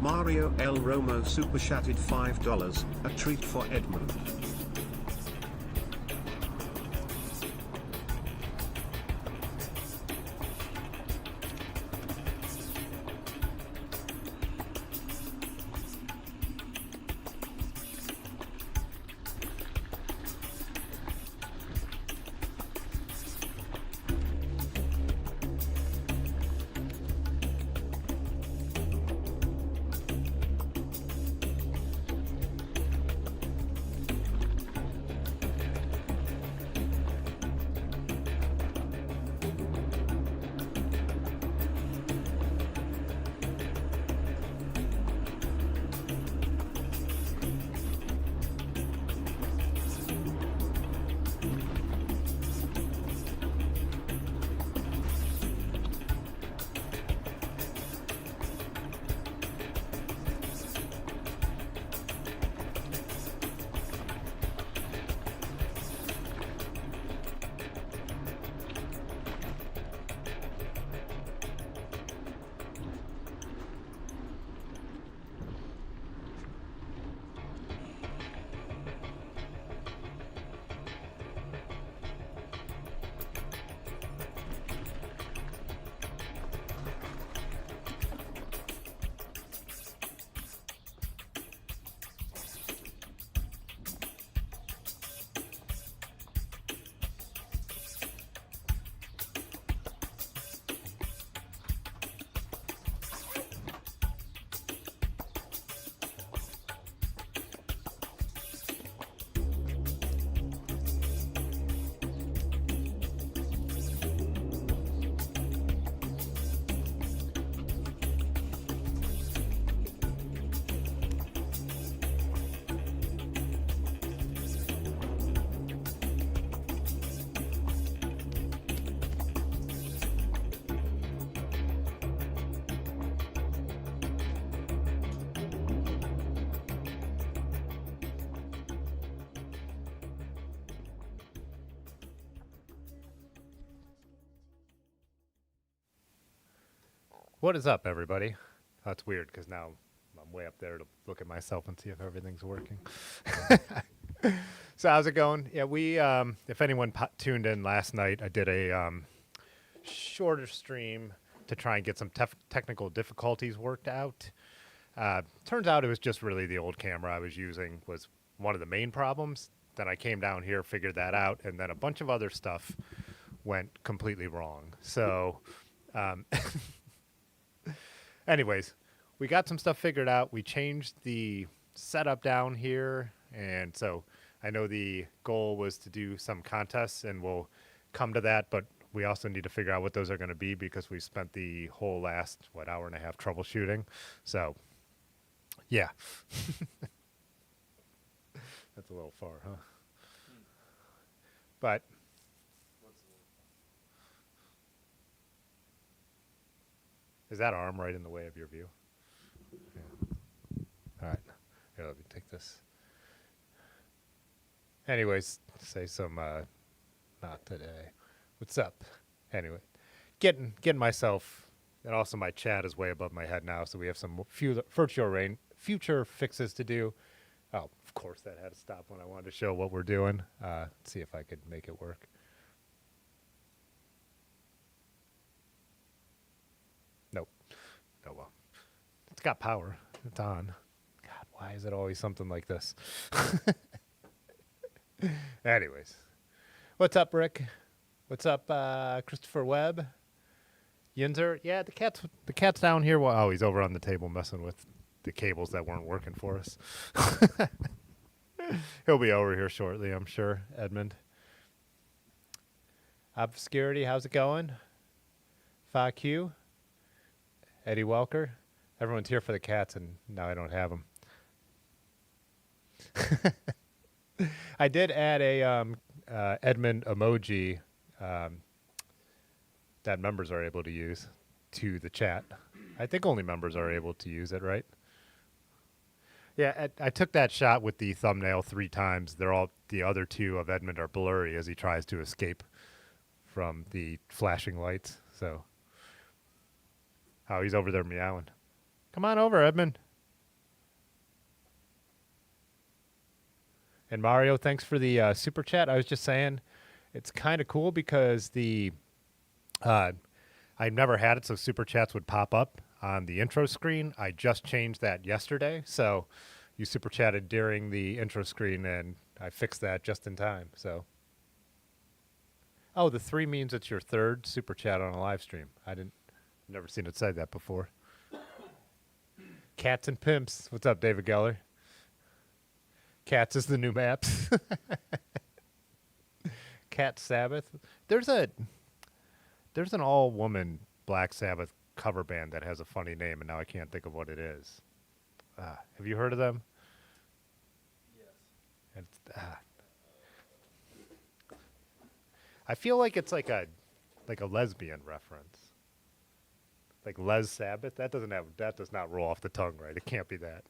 Mario El Romo super chatted $5, a treat for Edmund. What is up, everybody? That's weird because now I'm way up there to look at myself and see if everything's working. So how's it going? Yeah, we, if anyone tuned in last night, I did a shorter stream to try and get some technical difficulties worked out. Turns out it was just really the old camera I was using was one of the main problems. Then I came down here, figured that out, and then a bunch of other stuff went completely wrong. So anyways, we got some stuff figured out. We changed the setup down here, and so I know the goal was to do some contests, and we'll come to that, but we also need to figure out what those are going to be because we spent the whole last, hour and a half troubleshooting. So, yeah. That's a little far, huh? But is that arm right in the way of your view? Yeah. All right. Here, let me take this. Anyways, say some not today. What's up? Anyway, getting myself, and also my chat is way above my head now, so we have some future fixes to do. Oh, of course that had to stop when I wanted to show what we're doing. Let's see if I could make it work. Nope. Oh well. It's got power. It's on. God, why is it always something like this? Anyways. What's up, Rick? What's up, Christopher Webb? Yinzer? Yeah, the cat's down here. Oh, he's over on the table messing with the cables that weren't working for us. He'll be over here shortly, I'm sure, Edmund. Obscurity, how's it going? FAQ, Eddie Welker. Everyone's here for the cats, and now I don't have them. I did add a Edmund emoji that members are able to use to the chat. I think only members are able to use it, right? Yeah, I took that shot with the thumbnail 3 times. The other 2 of Edmund are blurry as he tries to escape from the flashing lights. So, oh, he's over there meowing. Come on over, Edmund. And Mario, thanks for the super chat. I was just saying, it's kind of cool because I've never had it so super chats would pop up on the intro screen. I just changed that yesterday, so you super chatted during the intro screen, and I fixed that just in time. So, oh, the 3 means it's your 3rd super chat on a live stream. Never seen it say that before. Cats and Pimps. What's up, David Geller? Cats is the new maps. Cat Sabbath. There's an all-woman Black Sabbath cover band that has a funny name, and now I can't think of what it is. Have you heard of them? Yes. I feel like it's like a lesbian reference, like Les Sabbath. That does not roll off the tongue, right? It can't be that.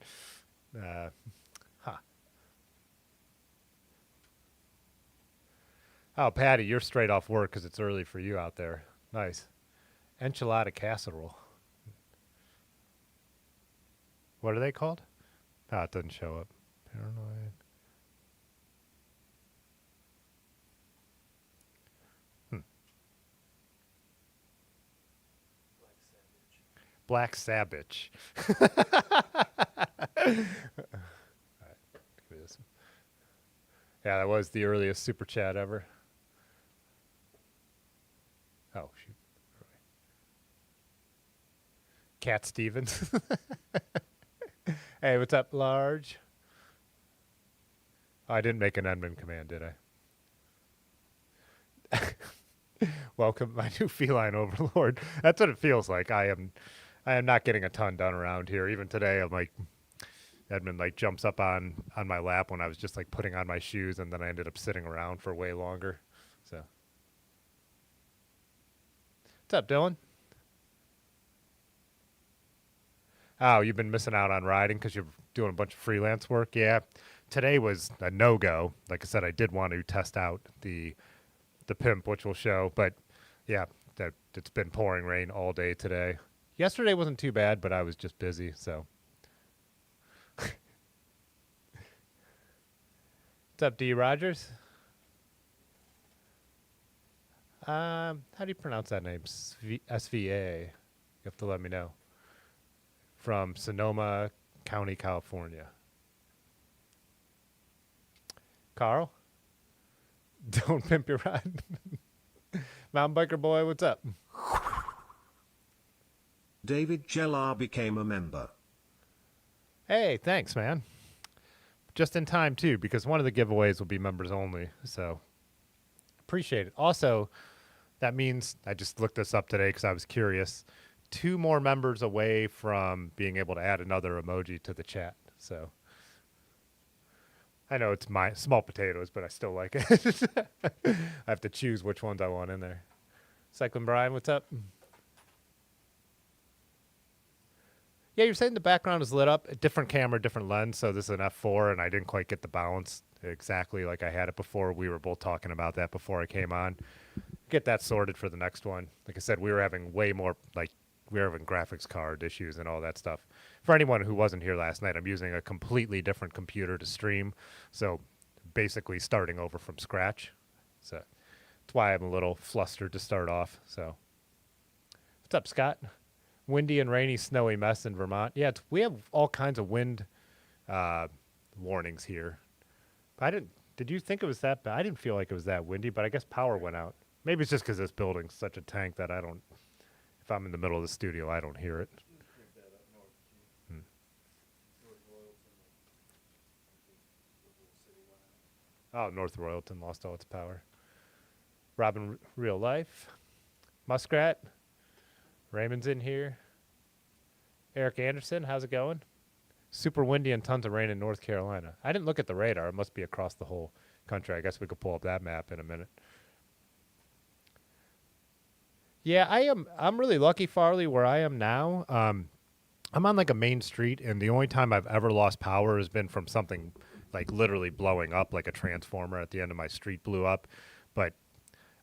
Oh, Patty, you're straight off work because it's early for you out there. Nice. Enchilada casserole. What are they called? Oh, it doesn't show up. Paranoid. Black Sabbath. Yeah, that was the earliest super chat ever. Oh, shoot. Cat Stevens. Hey, what's up, Large? Oh, I didn't make an Edmund command, did I? Welcome, my new feline overlord. That's what it feels like. I am not getting a ton done around here. Even today, I'm like, Edmund like jumps up on my lap when I was just like putting on my shoes, and then I ended up sitting around for way longer. So, what's up, Dylan? Oh, you've been missing out on riding because you're doing a bunch of freelance work. Yeah, today was a no-go. Like I said, I did want to test out the Pimp, which will show, but yeah, it's been pouring rain all day today. Yesterday wasn't too bad, but I was just busy, so. What's up, D. Rogers? How do you pronounce that name? SVA. You have to let me know. From Sonoma County, California. Carl? Don't pimp your ride. Mountain Biker Boy, what's up? David Gellar became a member. Hey, thanks, man. Just in time, too, because one of the giveaways will be members only, so appreciate it. Also, that means, I just looked this up today because I was curious, 2 more members away from being able to add another emoji to the chat, so. I know it's my small potatoes, but I still like it. I have to choose which ones I want in there. Cycling Brian, what's up? Yeah, you're saying the background is lit up. A different camera, different lens, so this is an f4, and I didn't quite get the balance exactly like I had it before. We were both talking about that before I came on. Get that sorted for the next one. Like I said, we were having way more, we were having graphics card issues and all that stuff. For anyone who wasn't here last night, I'm using a completely different computer to stream, so basically starting over from scratch. So that's why I'm a little flustered to start off. So what's up, Scott? Windy and rainy, snowy mess in Vermont. Yeah, we have all kinds of wind warnings here. Did you think it was that bad? I didn't feel like it was that windy, but I guess power went out. Maybe it's just because this building's such a tank that if I'm in the middle of the studio, I don't hear it. Oh, North Royalton lost all its power. Robin, real life. Muskrat. Raymond's in here. Eric Anderson, how's it going? Super windy and tons of rain in North Carolina. I didn't look at the radar. It must be across the whole country. I guess we could pull up that map in a minute. Yeah, I'm really lucky, Farley, where I am now. I'm on like a main street, and the only time I've ever lost power has been from something like literally blowing up, like a transformer at the end of my street blew up. But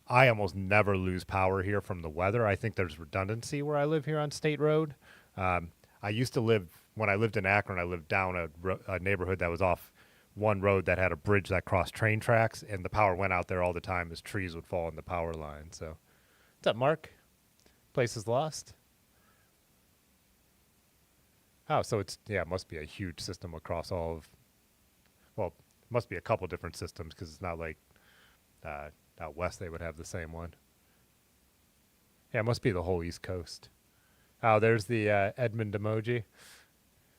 I almost never lose power here from the weather. I think there's redundancy where I live here on State Road. I used to live, when I lived in Akron, I lived down a neighborhood that was off one road that had a bridge that crossed train tracks, and the power went out there all the time as trees would fall in the power line. So, what's up, Mark? Place is lost. Oh, so it must be a huge system across all of, well, it must be a couple different systems because it's not like out west they would have the same one. Yeah, it must be the whole East Coast. Oh, there's the Edmund emoji.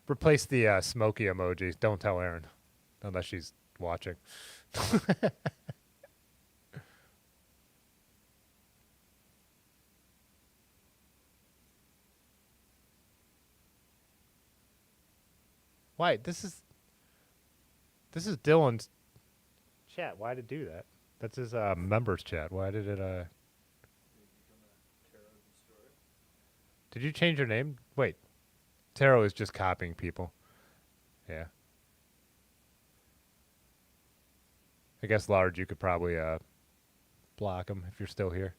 Replace the smoky emoji. Don't tell Erin, unless she's watching. Why? This is Dylan's chat. Why did it do that? That's his members chat. Why did it Did you change your name? Wait. Tarot is just copying people. Yeah. I guess large you could probably block him if you're still here.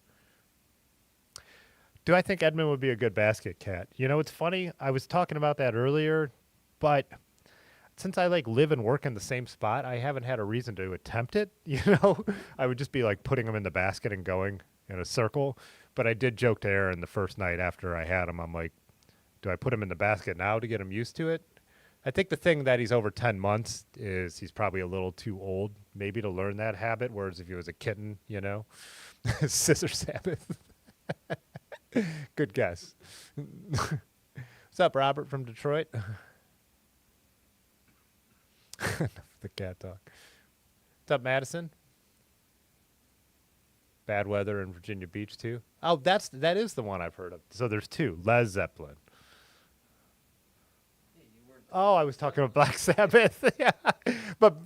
Do I think Edmund would be a good basket cat? You know, it's funny. I was talking about that earlier, but since I like live and work in the same spot, I haven't had a reason to attempt it. You know, I would just be like putting him in the basket and going in a circle. But I did joke to Aaron the first night after I had him. I'm like, do I put him in the basket now to get him used to it? I think the thing that he's over 10 months is he's probably a little too old maybe to learn that habit. Whereas if he was a kitten, you know, scissor Sabbath. Good guess. What's up, Robert from Detroit? The cat talk. What's up, Madison? Bad weather in Virginia Beach too. Oh, that is the one I've heard of. So there's two. Led Zeppelin. Oh, I was talking about Black Sabbath. Yeah, but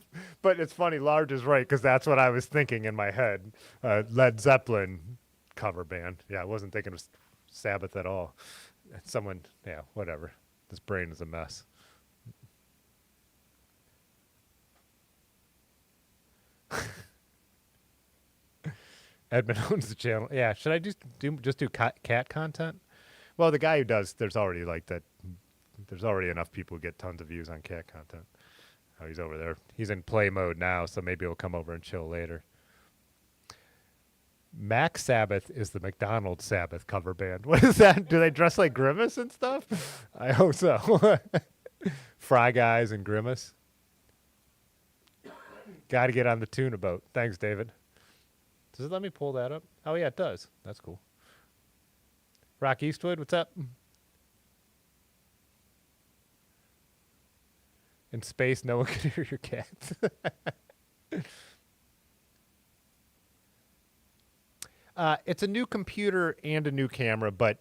it's funny. Large is right because that's what I was thinking in my head. Led Zeppelin cover band. Yeah, I wasn't thinking of Sabbath at all. Someone, yeah, whatever. This brain is a mess. Edmund owns the channel. Yeah, should I just do cat content? Well, the guy who does, there's already like that. There's already enough people who get tons of views on cat content. Oh, he's over there. He's in play mode now, so maybe he'll come over and chill later. Mac Sabbath is the McDonald's Sabbath cover band. What is that? Do they dress like Grimace and stuff? I hope so. Fry Guys and Grimace. Got to get on the tuna boat. Thanks, David. Does it let me pull that up? Oh, yeah, it does. That's cool. Rock Eastwood, what's up? In space, no one can hear your cats. It's a new computer and a new camera, but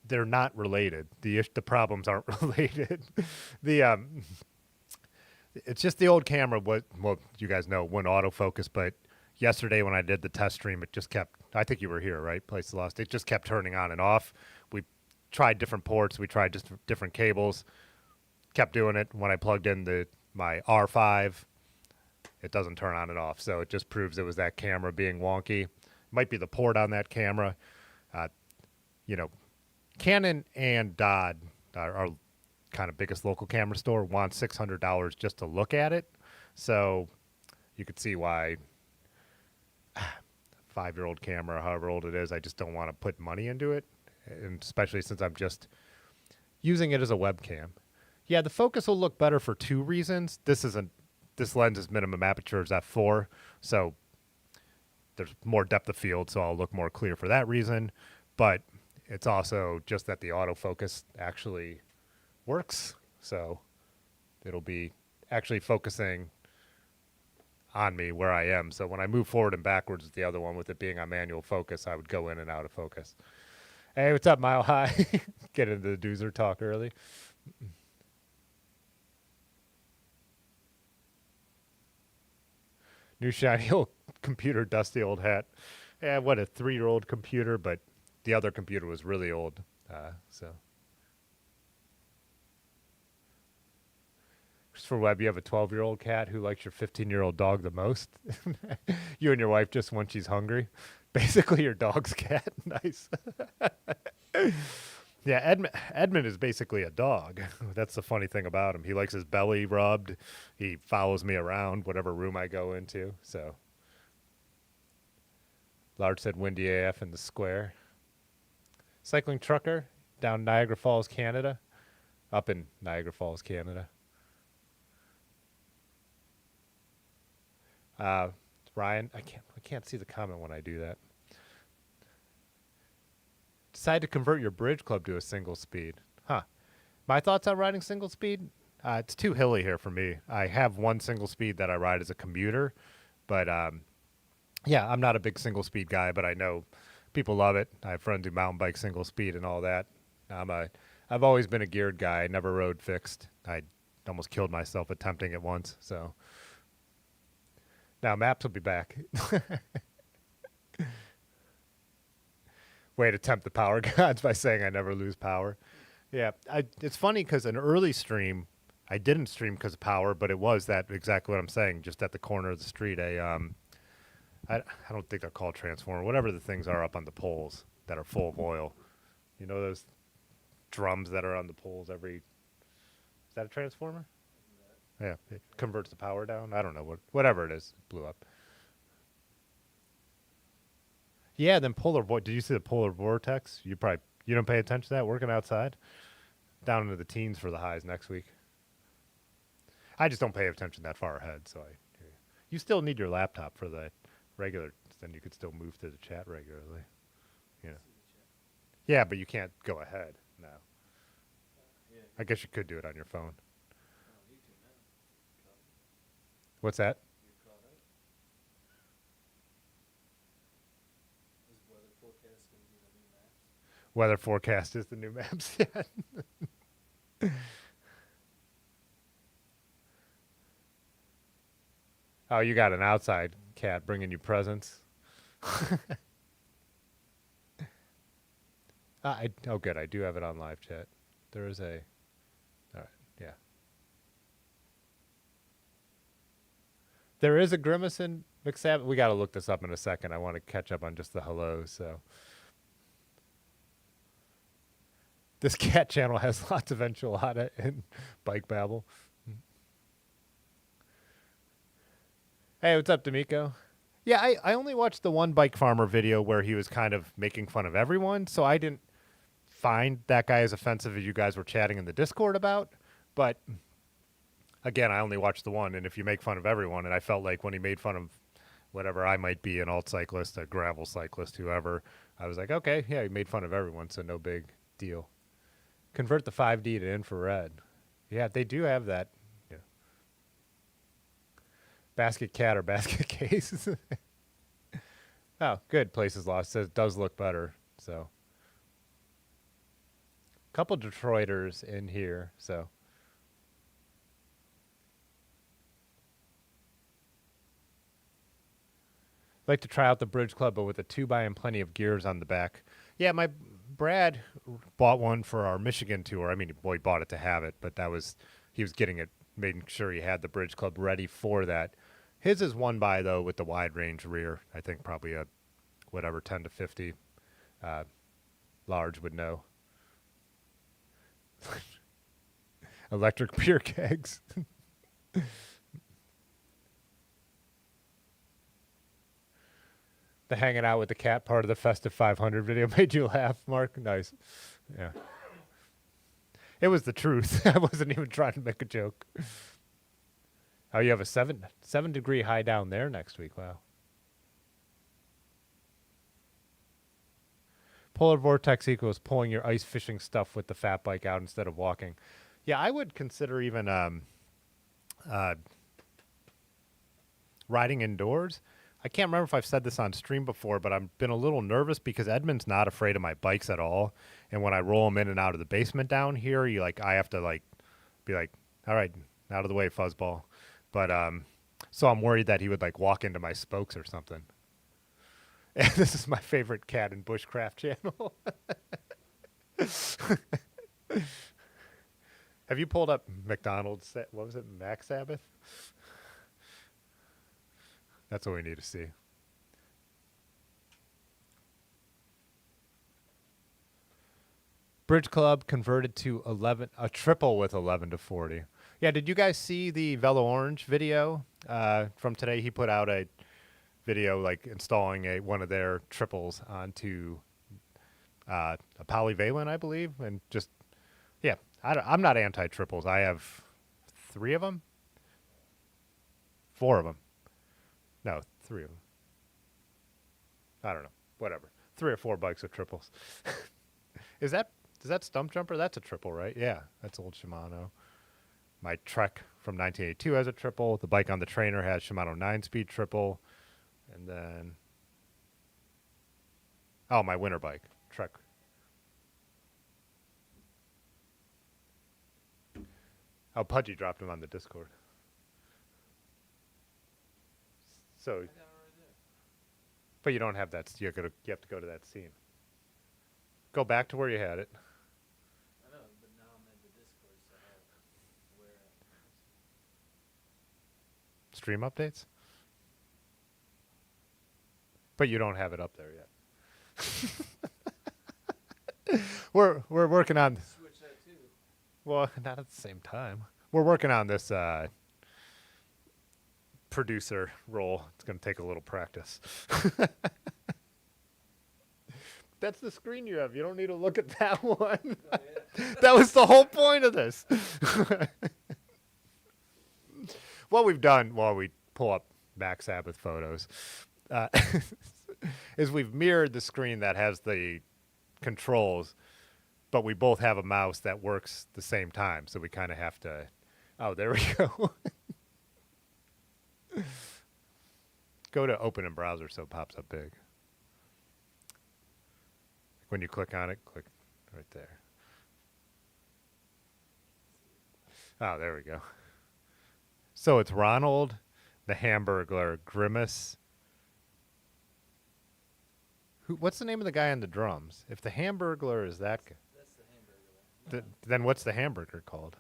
they're not related. The problems aren't related. It's just the old camera. Well, you guys know, went autofocus, but yesterday when I did the test stream, it just kept, I think you were here, right? Place Lost. It just kept turning on and off. We tried different ports. We tried just different cables. Kept doing it. When I plugged in my R5, it doesn't turn on and off. So it just proves it was that camera being wonky. Might be the port on that camera. You know, Canon and Dodd, our kind of biggest local camera store, wants $600 just to look at it. So you could see why 5-year-old camera, however old it is, I just don't want to put money into it, and especially since I'm just using it as a webcam. Yeah, the focus will look better for two reasons. This lens's minimum aperture is f4, so there's more depth of field, so I'll look more clear for that reason. But it's also just that the autofocus actually works, so it'll be actually focusing on me where I am. So when I move forward and backwards with the other one, with it being on manual focus, I would go in and out of focus. Hey, what's up, Mile High? Get into the doozer talk early. New shiny old computer, dusty old hat. Yeah, what a 3-year-old computer, but the other computer was really old. So, Christopher Webb, you have a 12-year-old cat who likes your 15-year-old dog the most. You and your wife just when she's hungry. Basically, your dog's cat. Nice. Yeah, Edmund is basically a dog. That's the funny thing about him. He likes his belly rubbed. He follows me around whatever room I go into. So, Large said windy AF in the square. Cycling trucker down Niagara Falls, Canada. Up in Niagara Falls, Canada. Ryan, I can't see the comment when I do that. Decide to convert your bridge club to a single speed. Huh. My thoughts on riding single speed? It's too hilly here for me. I have one single speed that I ride as a commuter, but yeah, I'm not a big single speed guy, but I know people love it. I have friends who mountain bike single speed and all that. I've always been a geared guy. I never rode fixed. I almost killed myself attempting it once. So now maps will be back. Way to tempt the power gods by saying I never lose power. Yeah, it's funny because an early stream, I didn't stream because of power, but it was that exactly what I'm saying, just at the corner of the street. I don't think they're called transformer, whatever the things are up on the poles that are full of oil. You know those drums that are on the poles is that a transformer? Yeah, it converts the power down. I don't know, whatever it is, it blew up. Yeah, then did you see the polar vortex? You don't pay attention to that working outside? Down into the teens for the highs next week. I just don't pay attention that far ahead, so you still need your laptop for the regular, then you could still move to the chat regularly. Yeah. Yeah, but you can't go ahead now. I guess you could do it on your phone. What's that? Weather forecast is the new maps. Yeah. Oh, you got an outside cat bringing you presents. Oh, good. I do have it on live chat. There is a. All right. Yeah. There is a grimace in McSabbin. We got to look this up in a second. I want to catch up on just the hellos. So. This cat channel has lots of enchilada and bike babble. Hey, what's up, D'Amico? Yeah, I only watched the one bike farmer video where he was kind of making fun of everyone, so I didn't find that guy as offensive as you guys were chatting in the Discord about. But again, I only watched the one, and if you make fun of everyone, and I felt like when he made fun of whatever I might be, an alt cyclist, a gravel cyclist, whoever, I was like, okay, yeah, he made fun of everyone, so no big deal. Convert the 5D to infrared. Yeah, they do have that. Yeah. Basket cat or basket case. Oh, good. Places Lost says it does look better. So, couple Detroiters in here. So, like to try out the Bridge Club, but with a 2x and plenty of gears on the back. Yeah, my Brad bought one for our Michigan tour. I mean, boy, he bought it to have it, but he was getting it, making sure he had the Bridge Club ready for that. His is 1x though with the wide range rear. I think probably a 10 to 50 large would know. Electric beer kegs. The hanging out with the cat part of the Festive 500 video made you laugh, Mark? Nice. Yeah. It was the truth. I wasn't even trying to make a joke. Oh, you have a 7-degree high down there next week. Wow. Polar vortex equals pulling your ice fishing stuff with the fat bike out instead of walking. Yeah, I would consider even riding indoors. I can't remember if I've said this on stream before, but I've been a little nervous because Edmund's not afraid of my bikes at all. And when I roll him in and out of the basement down here, I have to like be like, all right, out of the way, fuzzball. But so I'm worried that he would like walk into my spokes or something. And this is my favorite cat and bushcraft channel. Have you pulled up McDonald's? What was it, Mac Sabbath? That's what we need to see. Bridge Club converted to a triple with 11 to 40. Yeah, did you guys see the Velo Orange video from today? He put out a video like installing one of their triples onto a polyvalent, I believe, and just yeah. I'm not anti-triples. I have 3 of them, 4 of them. No, 3 of them. I don't know. Whatever. 3 or 4 bikes with triples. Is that Stump Jumper? That's a triple, right? Yeah, that's old Shimano. My Trek from 1982 has a triple. The bike on the trainer has Shimano 9-speed triple. And then, oh, my winter bike, Trek. Oh, Pudgy dropped him on the Discord. So, but you don't have that. You have to go to that scene. Go back to where you had it. I know, but now I'm at the Discord, so where? Stream updates. But you don't have it up there yet. We're working on. Switch that too. Well, not at the same time. We're working on this producer role. It's going to take a little practice. That's the screen you have. You don't need to look at that one. Oh, yeah. That was the whole point of this. What we've done while we pull up Mac Sabbath photos is we've mirrored the screen that has the controls, but we both have a mouse that works the same time. So we kind of have to, oh, there we go. Go to open in browser so it pops up big. When you click on it, click right there. Oh, there we go. So it's Ronald, the Hamburglar, Grimace. What's the name of the guy on the drums? If the Hamburglar is that guy, That's the Hamburger. then what's the hamburger called?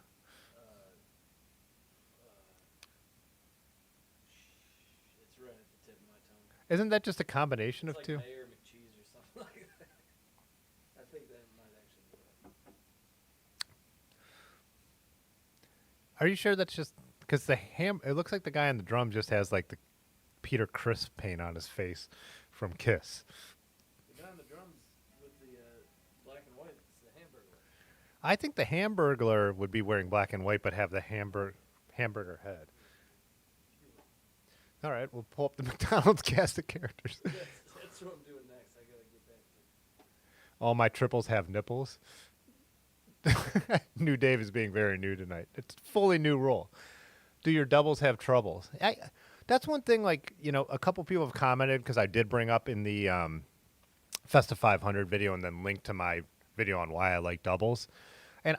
It's right at the tip of my tongue. Isn't that just a combination It's of like two? Mayor McCheese or something like that. I think that might actually be it. Are you sure that's just because it looks like the guy on the drum just has like the Peter Criss paint on his face from Kiss. The guy on the drums with the black and white is the Hamburger. I think the Hamburglar would be wearing black and white but have the hamburger head. All right, we'll pull up the McDonald's cast of characters. That's what I'm doing next. I gotta get back to. All my triples have nipples. New Dave is being very new tonight. It's fully new role. Do your doubles have troubles? That's one thing, like, you know, a couple people have commented because I did bring up in the Festa 500 video and then linked to my video on why I like doubles. And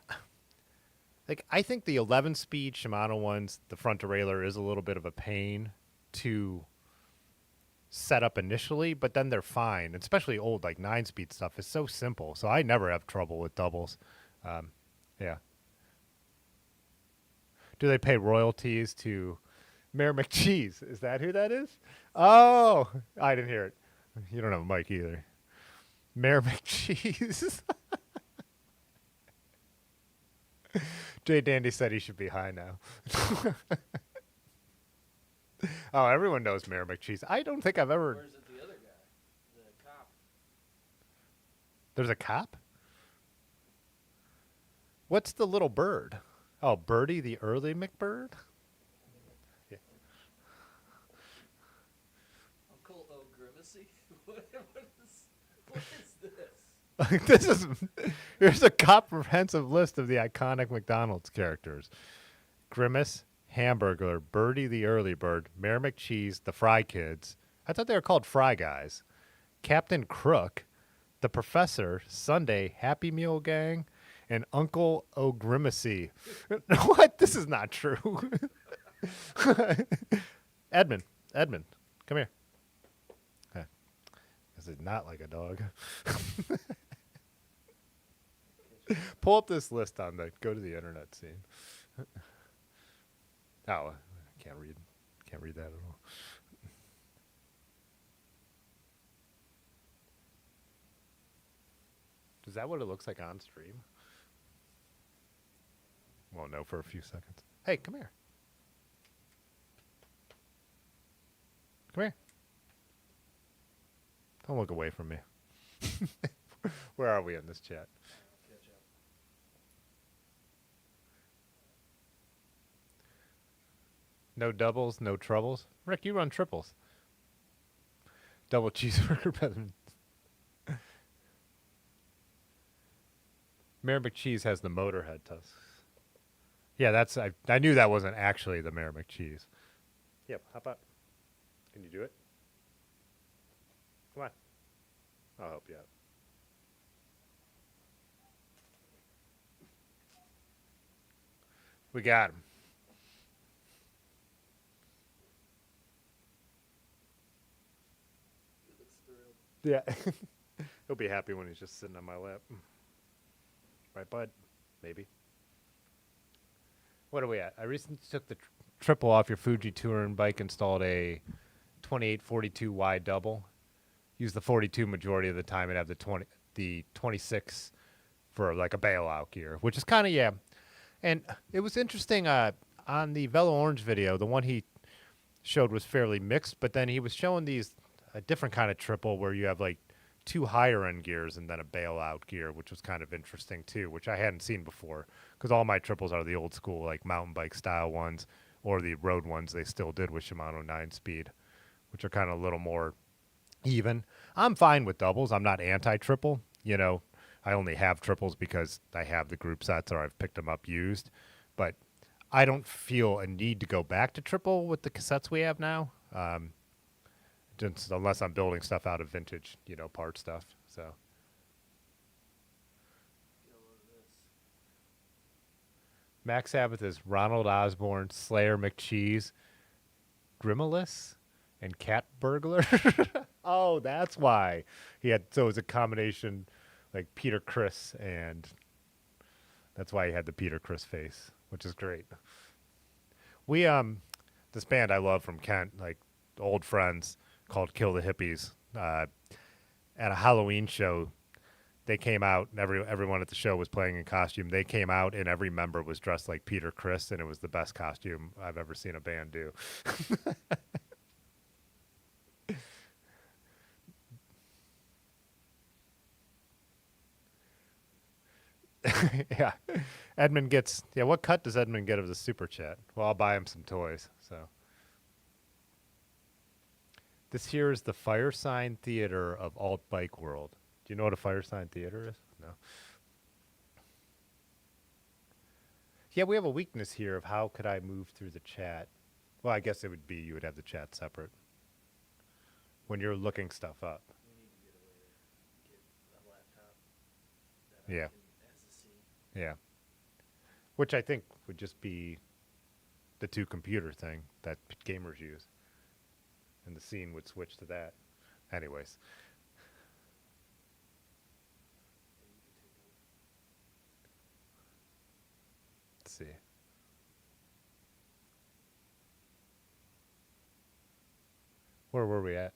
like, I think the 11-speed Shimano ones, the front derailleur is a little bit of a pain to set up initially, but then they're fine. Especially old, like 9-speed stuff is so simple. So I never have trouble with doubles. Yeah. Do they pay royalties to Mayor McCheese? Is that who that is? Oh, I didn't hear it. You don't have a mic either. Mayor McCheese. Jay Dandy said he should be high now. Oh, everyone knows Mayor McCheese. I don't think I've ever. Where's it the other guy? The cop. There's a cop? What's the little bird? Oh, Birdie the early McBird? Yeah. Uncle O'Grimacy? What is this? This is here's a comprehensive list of the iconic McDonald's characters: Grimace, Hamburglar, Birdie the Early Bird, Mayor McCheese, the Fry Kids. I thought they were called Fry Guys. Captain Crook, the Professor, Sunday, Happy Meal Gang, and Uncle O'Grimacy. What? This is not true. Edmund, come here. Huh. This is not like a dog. Pull up this list on the go to the internet scene. Oh, I can't read. Can't read that at all. Is that what it looks like on stream? Won't know for a few seconds. Hey, come here. Come here. Don't look away from me. Where are we in this chat? Catch up. No doubles, no troubles. Rick, you run triples. Double cheeseburger better than Mayor McCheese has the Motorhead tusks. Yeah, that's I knew that wasn't actually the Mayor McCheese. Yep, hop up. Can you do it? Come on. I'll help you out. We got him. He looks thrilled. Yeah. He'll be happy when he's just sitting on my lap. Right, bud? Maybe. What are we at? I recently took the triple off your Fuji touring bike, installed a 2842 wide double. Use the 42 majority of the time and have the 26 for like a bailout gear, which is kind of, yeah. And it was interesting on the Velo Orange video, the one he showed was fairly mixed, but then he was showing these a different kind of triple where you have like two higher end gears and then a bailout gear, which was kind of interesting too, which I hadn't seen before because all my triples are the old school like mountain bike style ones or the road ones they still did with Shimano 9-speed, which are kind of a little more even. I'm fine with doubles. I'm not anti-triple. You know, I only have triples because I have the group sets or I've picked them up used, but I don't feel a need to go back to triple with the cassettes we have now. Just unless I'm building stuff out of vintage, you know, part stuff. So Get a load of this. Max Sabbath is Ronald Osborne, Slayer McCheese, Grimalis, and Cat Burglar. Oh, that's why he had. So it was a combination, like Peter Criss, and that's why he had the Peter Criss face, which is great. We this band I love from Kent, like old friends, called Kill the Hippies. At a Halloween show, they came out, and everyone at the show was playing in costume. They came out, and every member was dressed like Peter Criss, and it was the best costume I've ever seen a band do. Yeah. Edmund gets, yeah, what cut does Edmund get of the super chat? Well, I'll buy him some toys, so. This here is the Fire Sign Theater of Alt Bike World. Do you know what a Fire Sign Theater is? No. Yeah, we have a weakness here of how could I move through the chat. Well, I guess it would be you would have the chat separate when you're looking stuff up. We need to get a way to get a laptop that Yeah. I can as a scene. Yeah. Which I think would just be the two computer thing that gamers use. And the scene would switch to that. Anyways. And you can take over. Let's see. Where were we at?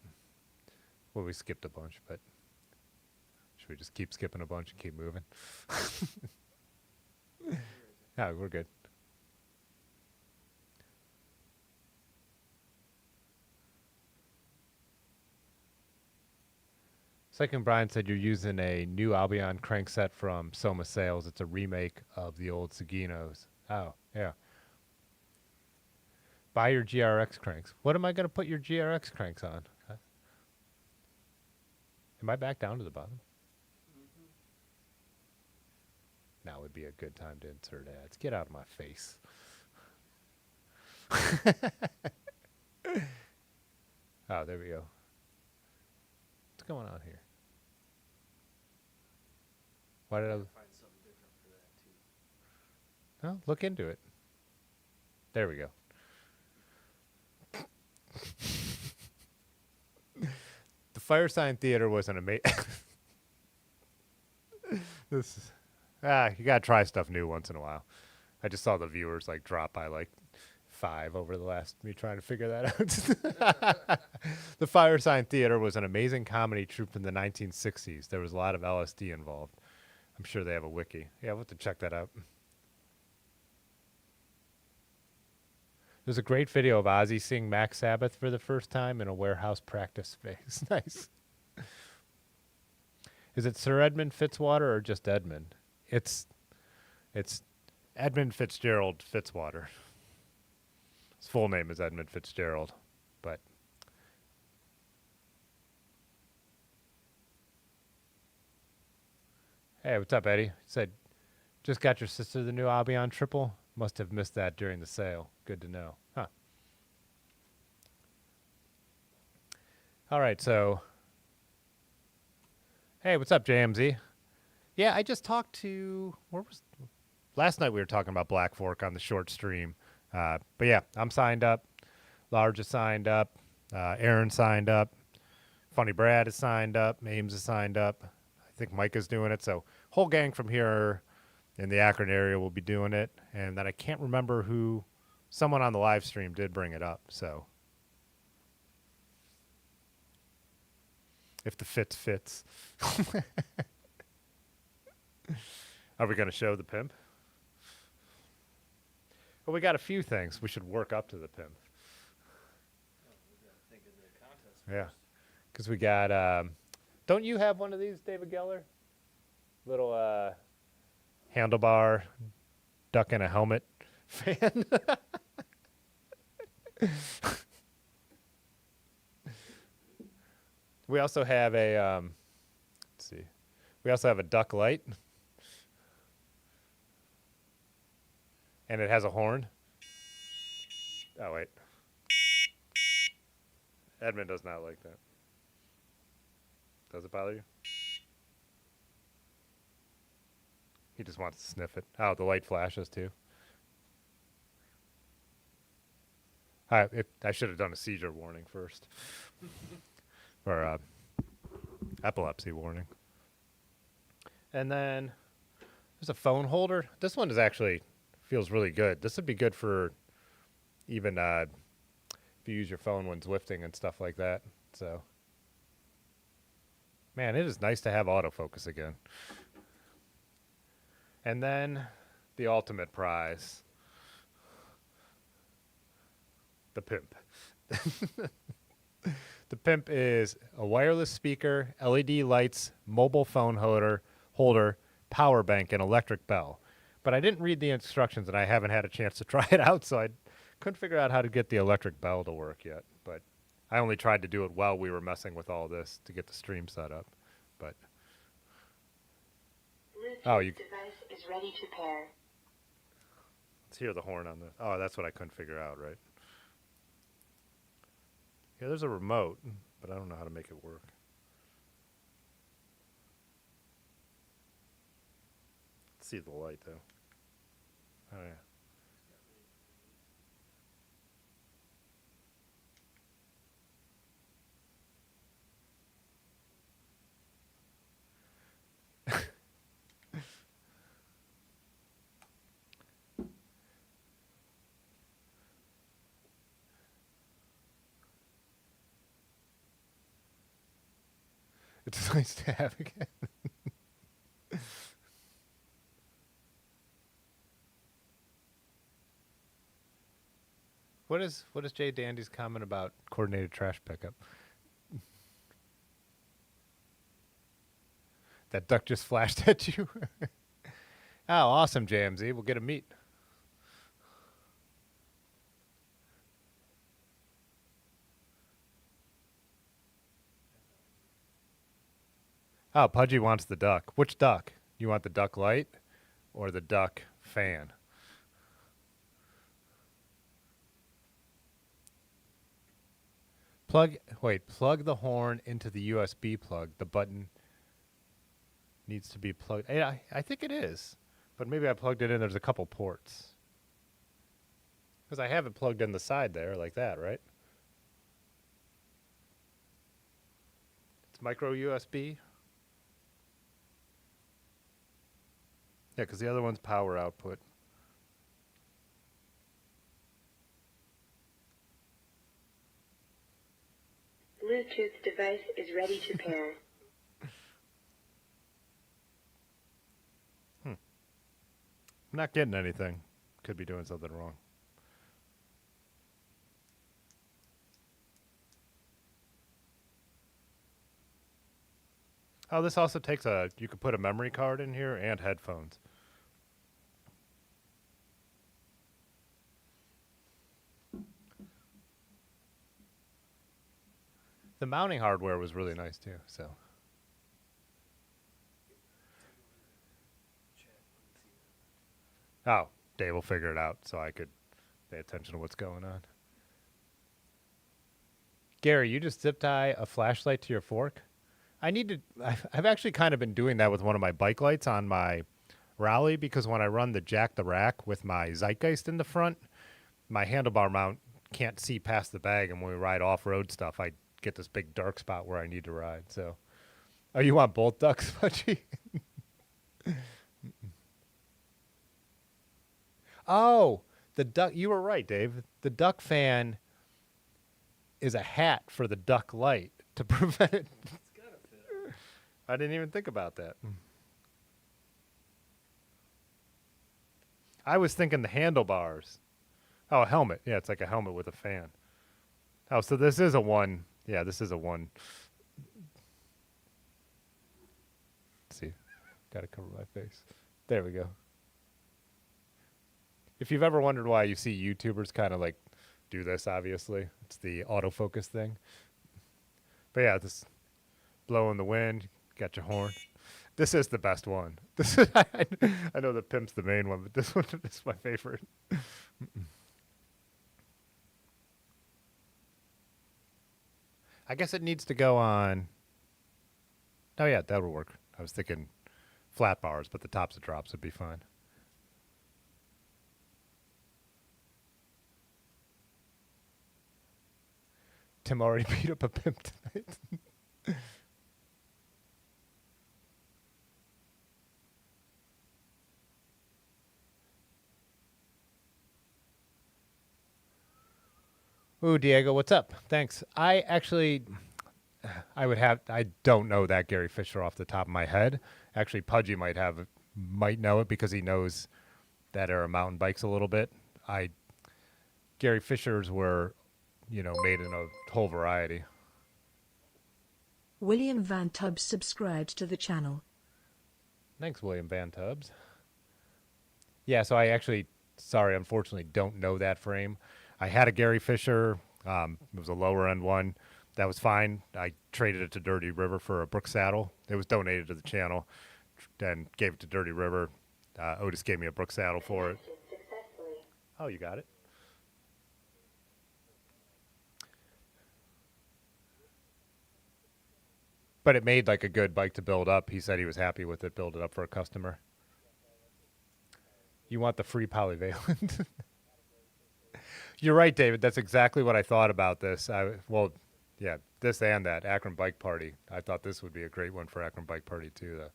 Well, we skipped a bunch, but should we just keep skipping a bunch and keep moving? No, we're good. Second, Brian said you're using a new Albion crankset from Soma Sales. It's a remake of the old Saginos. Oh, yeah. Buy your GRX cranks. What am I going to put your GRX cranks on? Huh? Am I back down to the bottom? Now would be a good time to insert ads. Get out of my face. Oh, there we go. What's going on here? Why did I? Find something different for that too. Oh, look into it. There we go. The Fire Sign Theater was an amazing. This is, you gotta try stuff new once in a while. I just saw the viewers like drop by like 5 over the last me trying to figure that out. The Fire Sign Theater was an amazing comedy troupe in the 1960s. There was a lot of LSD involved. I'm sure they have a wiki. Yeah, we'll have to check that out. There's a great video of Ozzy sing Max Sabbath for the first time in a warehouse practice space. Nice. Is it Sir Edmund Fitzwater or just Edmund? It's Edmund Fitzgerald Fitzwater. His full name is Edmund Fitzgerald, but hey, what's up, Eddie? Said, just got your sister the new Albion triple. Must have missed that during the sale. Good to know. Huh. All right, so hey, what's up, JMZ? Yeah, I just talked to last night we were talking about Black Fork on the short stream. But yeah, I'm signed up. Large is signed up. Aaron signed up. Funny Brad is signed up. Ames is signed up. I think Mike is doing it. So whole gang from here in the Akron area will be doing it. And then I can't remember who, someone on the live stream did bring it up. So if the fits. Are we going to show the Pimp? Well, we got a few things. We should work up to the Pimp. Oh, we gotta think of the contest Yeah. first. Because we got, don't you have one of these, David Geller? Little handlebar, duck in a helmet fan. We also have a, let's see. We also have a duck light. And it has a horn. Oh, wait. Edmund does not like that. Does it bother you? He just wants to sniff it. Oh, the light flashes too. I should have done a seizure warning first. Or epilepsy warning. And then there's a phone holder. This one is actually feels really good. This would be good for even if you use your phone when it's lifting and stuff like that. So, man, it is nice to have autofocus again. And then the ultimate prize, the Pimp. The Pimp is a wireless speaker, LED lights, mobile phone holder, power bank, and electric bell. But I didn't read the instructions, and I haven't had a chance to try it out, so I couldn't figure out how to get the electric bell to work yet. But I only tried to do it while we were messing with all this to get the stream set up. But Bluetooth device is ready to pair. Let's hear the horn on this. Oh, that's what I couldn't figure out, right? Yeah, there's a remote, but I don't know how to make it work. Let's see the light, though. Oh, yeah. It's nice to have again. What is Jay Dandy's comment about coordinated trash pickup? That duck just flashed at you. Oh, awesome, JMZ. We'll get a meet. Oh, Pudgy wants the duck. Which duck? You want the duck light or the duck fan? Plug the horn into the USB plug. The button needs to be plugged. I think it is, but maybe I plugged it in. There's a couple ports. Because I have it plugged in the side there, like that, right? It's micro USB. Yeah, because the other one's power output. Bluetooth device is ready to pair. I'm not getting anything. Could be doing something wrong. Oh, this also takes you could put a memory card in here and headphones. The mounting hardware was really nice too, so. Oh, Dave will figure it out so I could pay attention to what's going on. Gary, you just zip tie a flashlight to your fork? I've actually kind of been doing that with one of my bike lights on my Raleigh because when I run the Jack the Rack with my Zeitgeist in the front, my handlebar mount can't see past the bag, and when we ride off-road stuff, I get this big dark spot where I need to ride. So, oh, you want both ducks, Fudgy? Oh, the duck. You were right, Dave. The duck fan is a hat for the duck light to prevent it. It's gotta fit. I didn't even think about that. I was thinking the handlebars. Oh, a helmet. Yeah, it's like a helmet with a fan. Oh, so this is a one. Yeah, this is a one. Let's see. Got to cover my face. There we go. If you've ever wondered why you see YouTubers kind of like do this, obviously, it's the autofocus thing. But yeah, this blowing the wind, got your horn. This is the best one. This is, I know that Pimp's the main one, but this one is my favorite. I guess it needs to go on. Oh yeah, that'll work. I was thinking flat bars, but the tops of drops would be fine. Tim already beat up a Pimp tonight. Ooh, Diego, what's up? Thanks. I don't know that Gary Fisher off the top of my head. Actually, Pudgy might know it because he knows that era mountain bikes a little bit. Gary Fisher's were, made in a whole variety. William Van Tubbs subscribed to the channel. Thanks, William Van Tubbs. Yeah, so I actually, unfortunately don't know that frame. I had a Gary Fisher. It was a lower end one. That was fine. I traded it to Dirty River for a Brook saddle. It was donated to the channel and gave it to Dirty River. Otis gave me a Brook saddle for it. Oh, you got it? But it made like a good bike to build up. He said he was happy with it, build it up for a customer. You want the free polyvalent? You're right, David. That's exactly what I thought about this. This and that Akron Bike Party. I thought this would be a great one for Akron Bike Party too, though.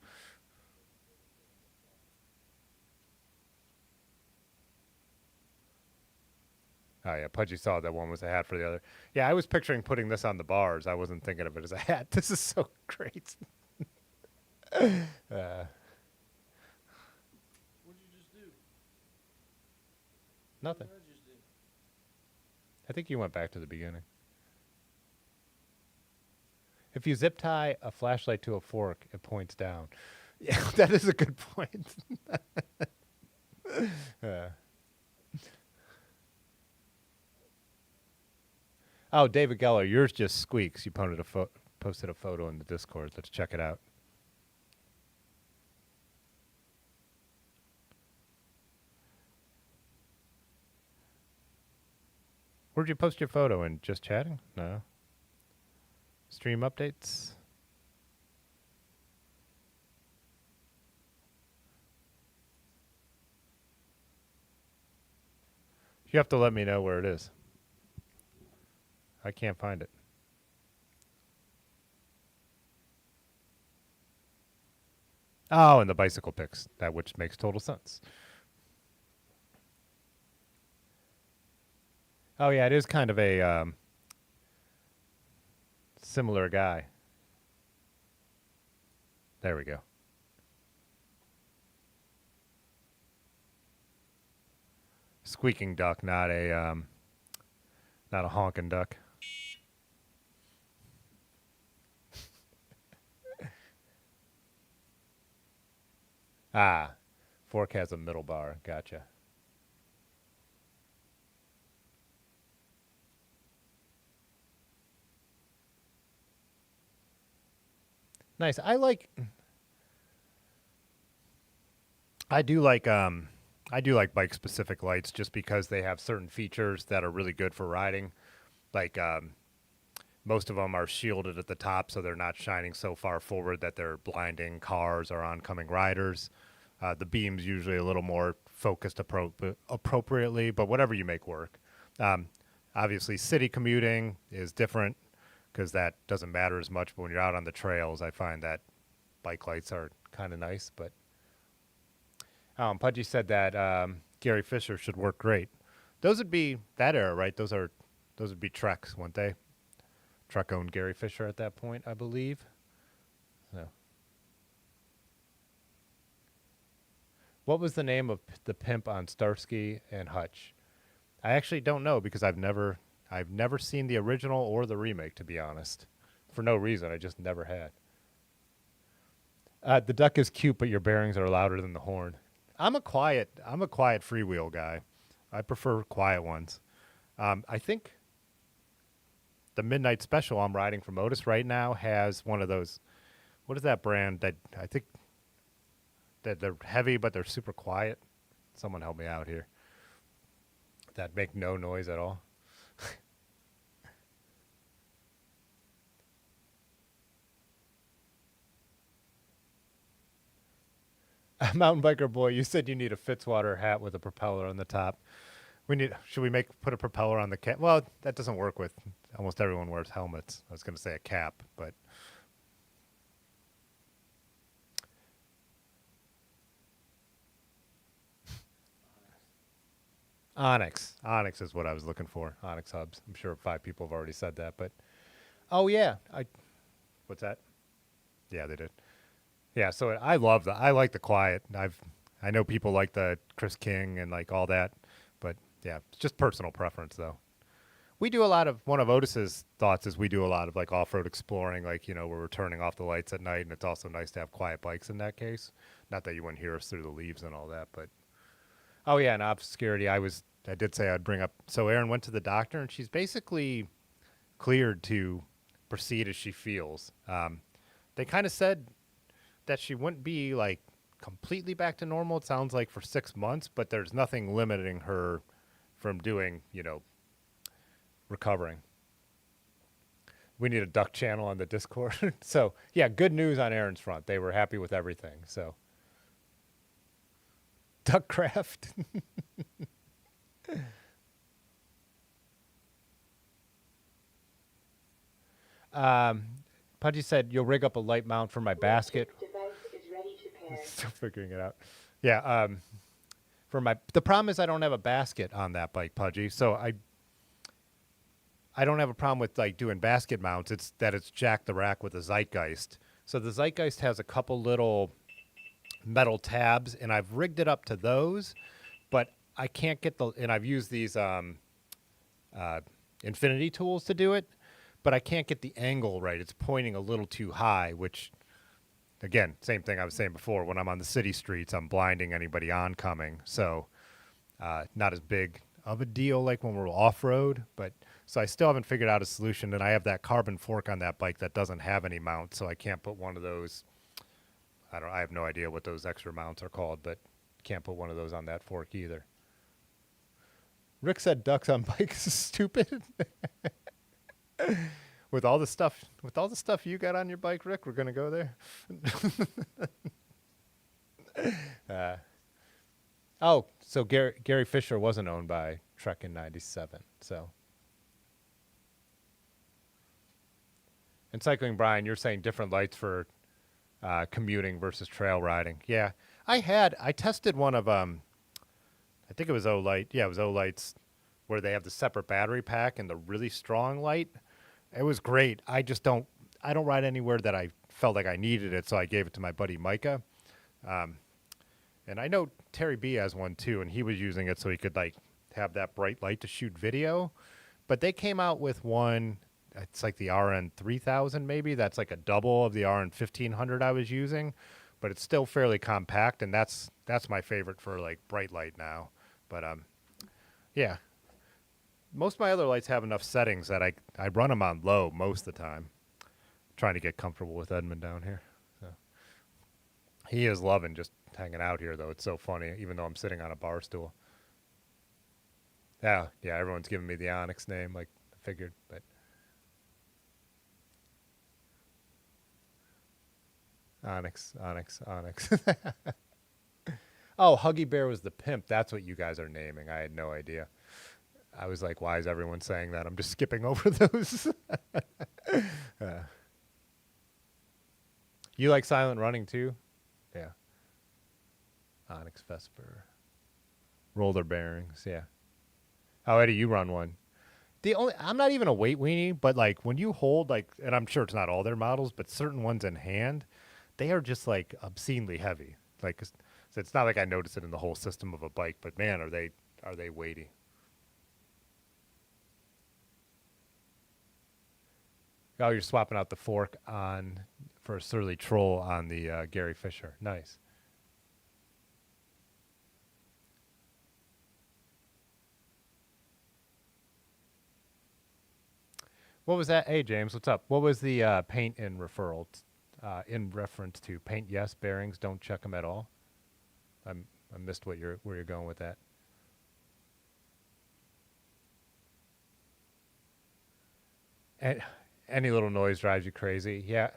Oh yeah, Pudgy saw that one was a hat for the other. Yeah, I was picturing putting this on the bars. I wasn't thinking of it as a hat. This is so great. What'd you just do? Nothing. What did I just do? I think you went back to the beginning. If you zip tie a flashlight to a fork, it points down. Yeah, that is a good point. Oh, David Geller, yours just squeaks. You posted a photo in the Discord. Let's check it out. Where'd you post your photo in? Just chatting? No. Stream updates. You have to let me know where it is. I can't find it. Oh, and the bicycle pics, that which makes total sense. Oh yeah, it is kind of a similar guy. There we go. Squeaking duck, not a honking duck. Ah, fork has a middle bar. Gotcha. Nice. I do like bike specific lights just because they have certain features that are really good for riding. Like most of them are shielded at the top so they're not shining so far forward that they're blinding cars or oncoming riders. The beam's usually a little more focused appropriately, but whatever you make work. Obviously, city commuting is different because that doesn't matter as much. But when you're out on the trails, I find that bike lights are kind of nice. But Pudgy said that Gary Fisher should work great. Those would be that era, right? Those would be Treks, wouldn't they? Trek owned Gary Fisher at that point, I believe. So. What was the name of the Pimp on Starsky and Hutch? I actually don't know because I've never seen the original or the remake, to be honest. For no reason, I just never had. The duck is cute, but your bearings are louder than the horn. I'm a quiet freewheel guy. I prefer quiet ones. I think the Midnight Special I'm riding from Otis right now has one of those. What is that brand that I think that they're heavy but they're super quiet? Someone help me out here. That make no noise at all. Mountain biker boy, you said you need a Fitzwater hat with a propeller on the top. Should we put a propeller on the cap? Well, that doesn't work with almost everyone wears helmets. I was going to say a cap, but Onyx is what I was looking for. Onyx hubs. I'm sure 5 people have already said that, but oh yeah, what's that? Yeah, they did. Yeah, so I like the quiet. I know people like the Chris King and like all that, but yeah, it's just personal preference though. We do one of Otis's thoughts is we do a lot of like off-road exploring, like, where we're turning off the lights at night, and it's also nice to have quiet bikes in that case. Not that you wouldn't hear us through the leaves and all that, but oh yeah, and obscurity. I did say I'd bring up. So Erin went to the doctor, and she's basically cleared to proceed as she feels. They kind of said that she wouldn't be like completely back to normal. It sounds like for 6 months, but there's nothing limiting her from doing, recovering. We need a duck channel on the Discord. So yeah, good news on Erin's front. They were happy with everything. So Duckcraft. Pudgy said you'll rig up a light mount for my basket. Device is ready to pair. Still figuring it out. Yeah. The problem is I don't have a basket on that bike, Pudgy. So I don't have a problem with like doing basket mounts. It's that it's jack the rack with a Zeitgeist. So the Zeitgeist has a couple little metal tabs, and I've rigged it up to those, but I can't get and I've used these infinity tools to do it, but I can't get the angle right. It's pointing a little too high, which, again, same thing I was saying before. When I'm on the city streets, I'm blinding anybody oncoming. So not as big of a deal like when we're off-road, but so I still haven't figured out a solution, and I have that carbon fork on that bike that doesn't have any mount, so I can't put one of those. I have no idea what those extra mounts are called, but can't put one of those on that fork either. Rick said ducks on bikes is stupid. with all the stuff you got on your bike, Rick, we're gonna go there. Oh, so Gary Fisher wasn't owned by Trek in '97. So, and cycling, Brian, you're saying different lights for commuting versus trail riding. Yeah, I tested one of I think it was Olight. Yeah, it was Olight's, where they have the separate battery pack and the really strong light. It was great. I don't ride anywhere that I felt like I needed it, so I gave it to my buddy Micah. And I know Terry B has one too, and he was using it so he could like have that bright light to shoot video. But they came out with one, it's like the RN 3000 maybe. That's like a double of the RN 1500 I was using, but it's still fairly compact, and that's my favorite for like bright light now. But yeah. Most of my other lights have enough settings that I run them on low most of the time. Trying to get comfortable with Edmund down here. So he is loving just hanging out here, though. It's so funny, even though I'm sitting on a bar stool. Yeah, everyone's giving me the Onyx name, like I figured, but Onyx. Oh, Huggy Bear was the Pimp. That's what you guys are naming. I had no idea. I was like, why is everyone saying that? I'm just skipping over those. You like silent running too? Yeah. Onyx Vesper. Roller bearings, yeah. Oh, Eddie, you run one. I'm not even a weight weenie, but like when you hold like, and I'm sure it's not all their models, but certain ones in hand, they are just like obscenely heavy. Like, so it's not like I notice it in the whole system of a bike, but man, are they weighty. Oh, you're swapping out the fork for a Surly Troll on the Gary Fisher. Nice. What was that? Hey, James, what's up? What was the paint in referral in reference to paint? Yes, bearings, don't check them at all. I missed where you're going with that. And any little noise drives you crazy. Yeah.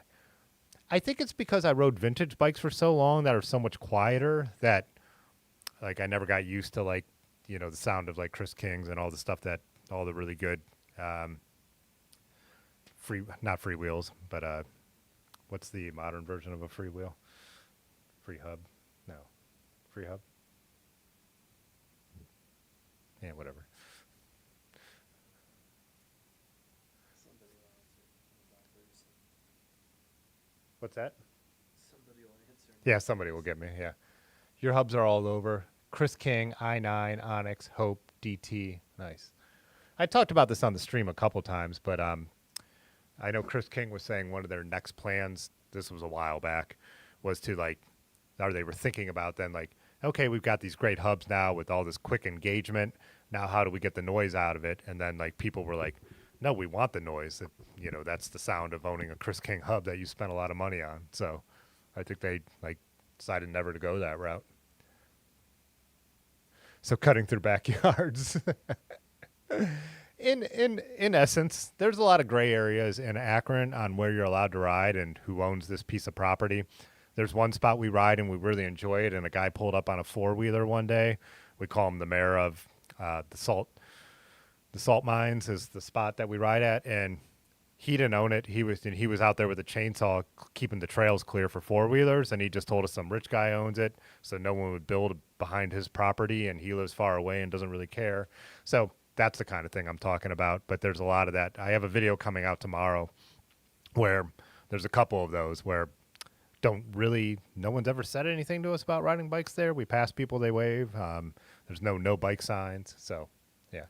I think it's because I rode vintage bikes for so long that are so much quieter that like I never got used to like, the sound of like Chris King's and all the stuff that all the really good not freewheels, but what's the modern version of a freewheel? Free hub? No. Free hub? Yeah, whatever. Somebody will answer about this. What's that? Somebody will answer. Yeah, somebody will get me, yeah. Your hubs are all over. Chris King, i9, Onyx, Hope, DT. Nice. I talked about this on the stream a couple times, but I know Chris King was saying one of their next plans, this was a while back, was to like, or they were thinking about then like, okay, we've got these great hubs now with all this quick engagement. Now how do we get the noise out of it? And then like people were like, no, we want the noise. That's the sound of owning a Chris King hub that you spent a lot of money on. So I think they like decided never to go that route. So cutting through backyards. In essence, there's a lot of gray areas in Akron on where you're allowed to ride and who owns this piece of property. There's one spot we ride and we really enjoy it, and a guy pulled up on a four-wheeler one day. We call him the mayor of the salt mines is the spot that we ride at, and he didn't own it. He was out there with a chainsaw keeping the trails clear for four-wheelers, and he just told us some rich guy owns it, so no one would build behind his property, and he lives far away and doesn't really care. So that's the kind of thing I'm talking about, but there's a lot of that. I have a video coming out tomorrow where there's a couple of those where no one's ever said anything to us about riding bikes there. We pass people, they wave. There's no bike signs. So, yeah.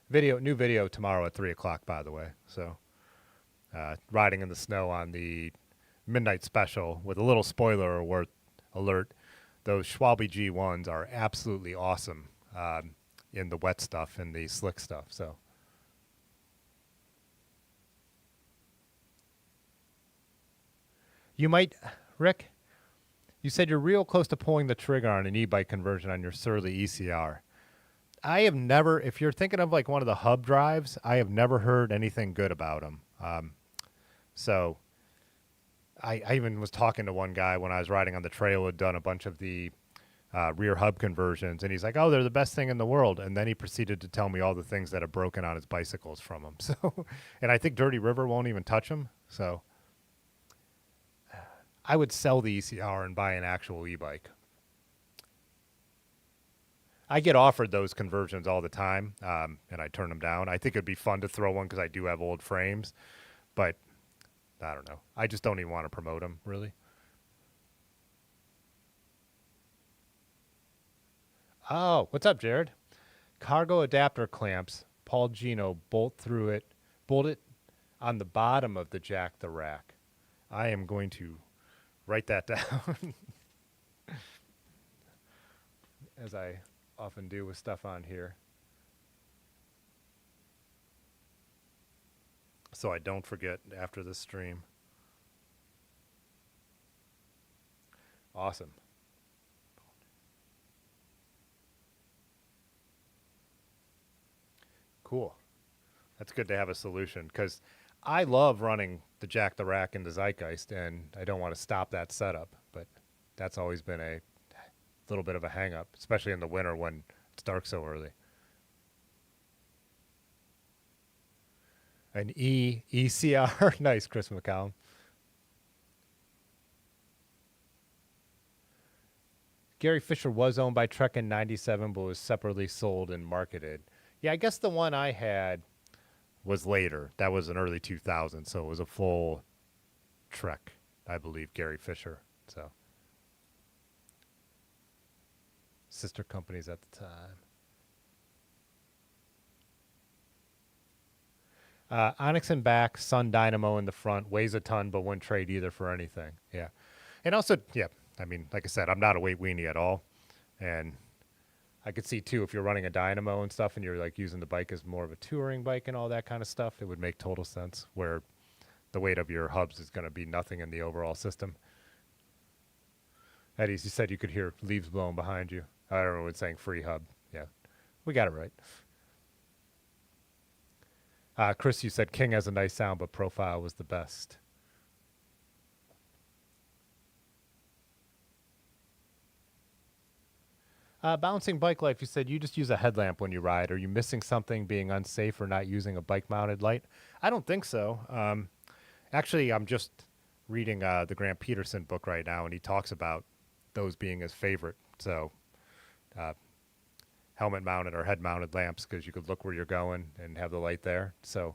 New video tomorrow at 3 o'clock, by the way. So, riding in the snow on the midnight special with a little spoiler alert. Those Schwalbe G1s are absolutely awesome in the wet stuff and the slick stuff. So, you might, Rick, you said you're real close to pulling the trigger on an e-bike conversion on your Surly ECR. I have never, if you're thinking of like one of the hub drives, I have never heard anything good about them. So I even was talking to one guy when I was riding on the trail who had done a bunch of the rear hub conversions, and he's like, "Oh, they're the best thing in the world." And then he proceeded to tell me all the things that have broken on his bicycles from them. So, and I think Dirty River won't even touch them. So, I would sell the ECR and buy an actual e-bike. I get offered those conversions all the time, and I turn them down. I think it'd be fun to throw one because I do have old frames, but I don't know. I just don't even want to promote them, really. Oh, what's up, Jared? Cargo adapter clamps. Paul Gino bolt it on the bottom of the jack the rack. I am going to write that down, as I often do with stuff on here, so I don't forget after this stream. Awesome. Cool. That's good to have a solution, because I love running the Jack the Rack into Zeitgeist, and I don't want to stop that setup, but that's always been a little bit of a hang up, especially in the winter when it's dark so early. An ECR. Nice, Chris McCallum. Gary Fisher was owned by Trek in 97, but was separately sold and marketed. Yeah, I guess the one I had was later. That was an early 2000, so it was a full Trek, I believe, Gary Fisher. So, sister companies at the time. Onyx in back, Sun Dynamo in the front, weighs a ton, but wouldn't trade either for anything. Yeah. And also, yeah, I mean, like I said, I'm not a weight weenie at all. And I could see, too, if you're running a Dynamo and stuff and you're, like, using the bike as more of a touring bike and all that kind of stuff, it would make total sense, where the weight of your hubs is going to be nothing in the overall system. Eddie, you said you could hear leaves blowing behind you. I don't know what's saying free hub. Yeah, we got it right. Chris, you said King has a nice sound, but profile was the best. Balancing bike life, you said you just use a headlamp when you ride. Are you missing something, being unsafe, or not using a bike-mounted light? I don't think so. Actually, I'm just reading the Grant Peterson book right now, and he talks about those being his favorite. So helmet-mounted or head-mounted lamps, because you could look where you're going and have the light there. So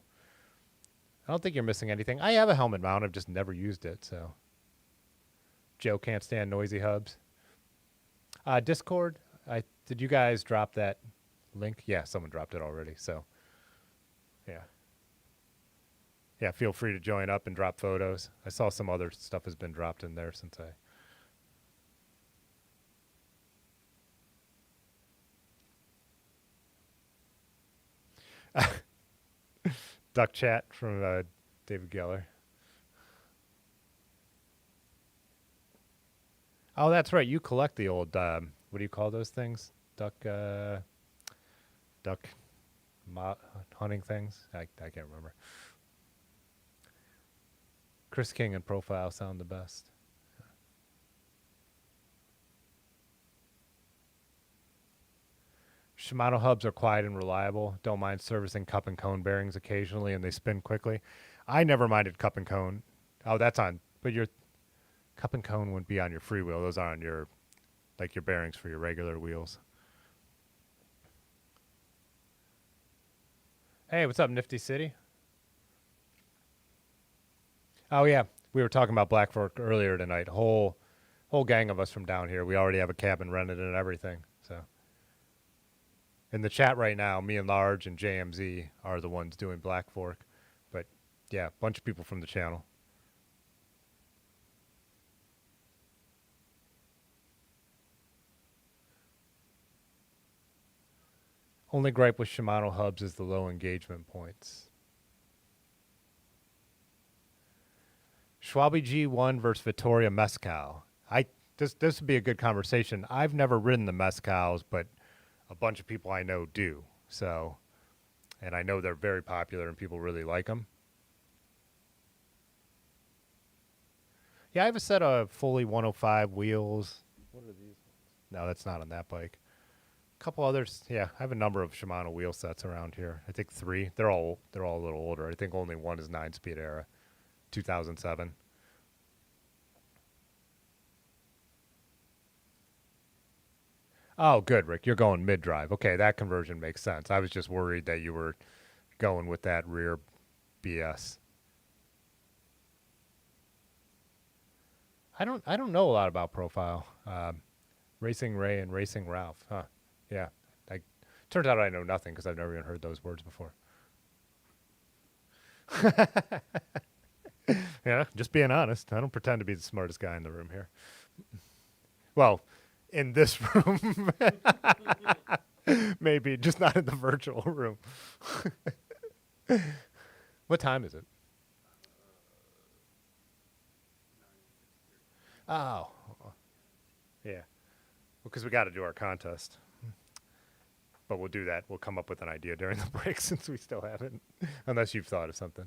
I don't think you're missing anything. I have a helmet mount. I've just never used it. So Joe can't stand noisy hubs. Discord, did you guys drop that link? Yeah, someone dropped it already. So yeah, feel free to join up and drop photos. I saw some other stuff has been dropped in there since Duck chat from David Geller. Oh, that's right. You collect the old, what do you call those things? Duck hunting things? I can't remember. Chris King and profile sound the best. Shimano hubs are quiet and reliable. Don't mind servicing cup and cone bearings occasionally, and they spin quickly. I never minded cup and cone. Oh, that's on. But your cup and cone wouldn't be on your freewheel. Those are on your, like, your bearings for your regular wheels. Hey, what's up, Nifty City? Oh yeah, we were talking about Black Fork earlier tonight. Whole gang of us from down here. We already have a cabin rented and everything. So. In the chat right now, me and Large and JMZ are the ones doing Black Fork. But, yeah, a bunch of people from the channel. Only gripe with Shimano hubs is the low engagement points. Schwabe G1 versus Vittoria Mescal. This would be a good conversation. I've never ridden the Mescals, but a bunch of people I know do. So, and I know they're very popular and people really like them. Yeah, I have a set of fully 105 wheels. What are these? No, that's not on that bike. A couple others. Yeah, I have a number of Shimano wheel sets around here. I think 3. They're all a little older. I think only one is 9-speed era, 2007. Oh, good, Rick. You're going mid-drive. Okay, that conversion makes sense. I was just worried that you were going with that rear BS. I don't know a lot about profile. Racing Ray and Racing Ralph. Huh. Yeah. Turns out I know nothing because I've never even heard those words before. Yeah, just being honest. I don't pretend to be the smartest guy in the room here. Well, in this room. Maybe, just not in the virtual room. What time is it? Oh. Yeah. Because we got to do our contest. But we'll do that. We'll come up with an idea during the break since we still haven't. Unless you've thought of something.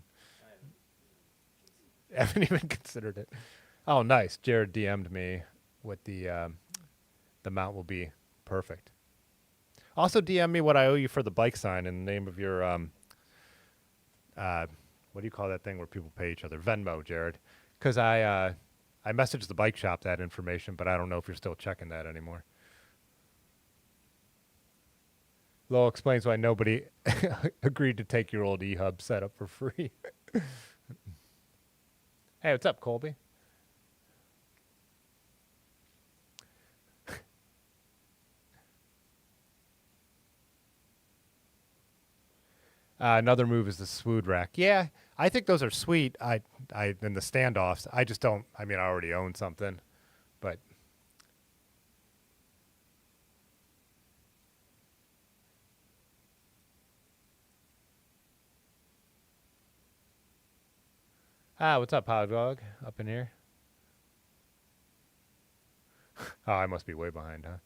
I haven't even considered it. Oh, nice. Jared DM'd me what the mount will be. Perfect. Also DM me what I owe you for the bike sign in the name of your, what do you call that thing where people pay each other? Venmo, Jared. Because I messaged the bike shop that information, but I don't know if you're still checking that anymore. Lowell explains why nobody agreed to take your old eHub setup for free. Hey, what's up, Colby? Another move is the swood rack. Yeah, I think those are sweet. I in the standoffs. I just don't. I mean, I already own something, but what's up, Hog Dog? Up in here? Oh, I must be way behind, huh?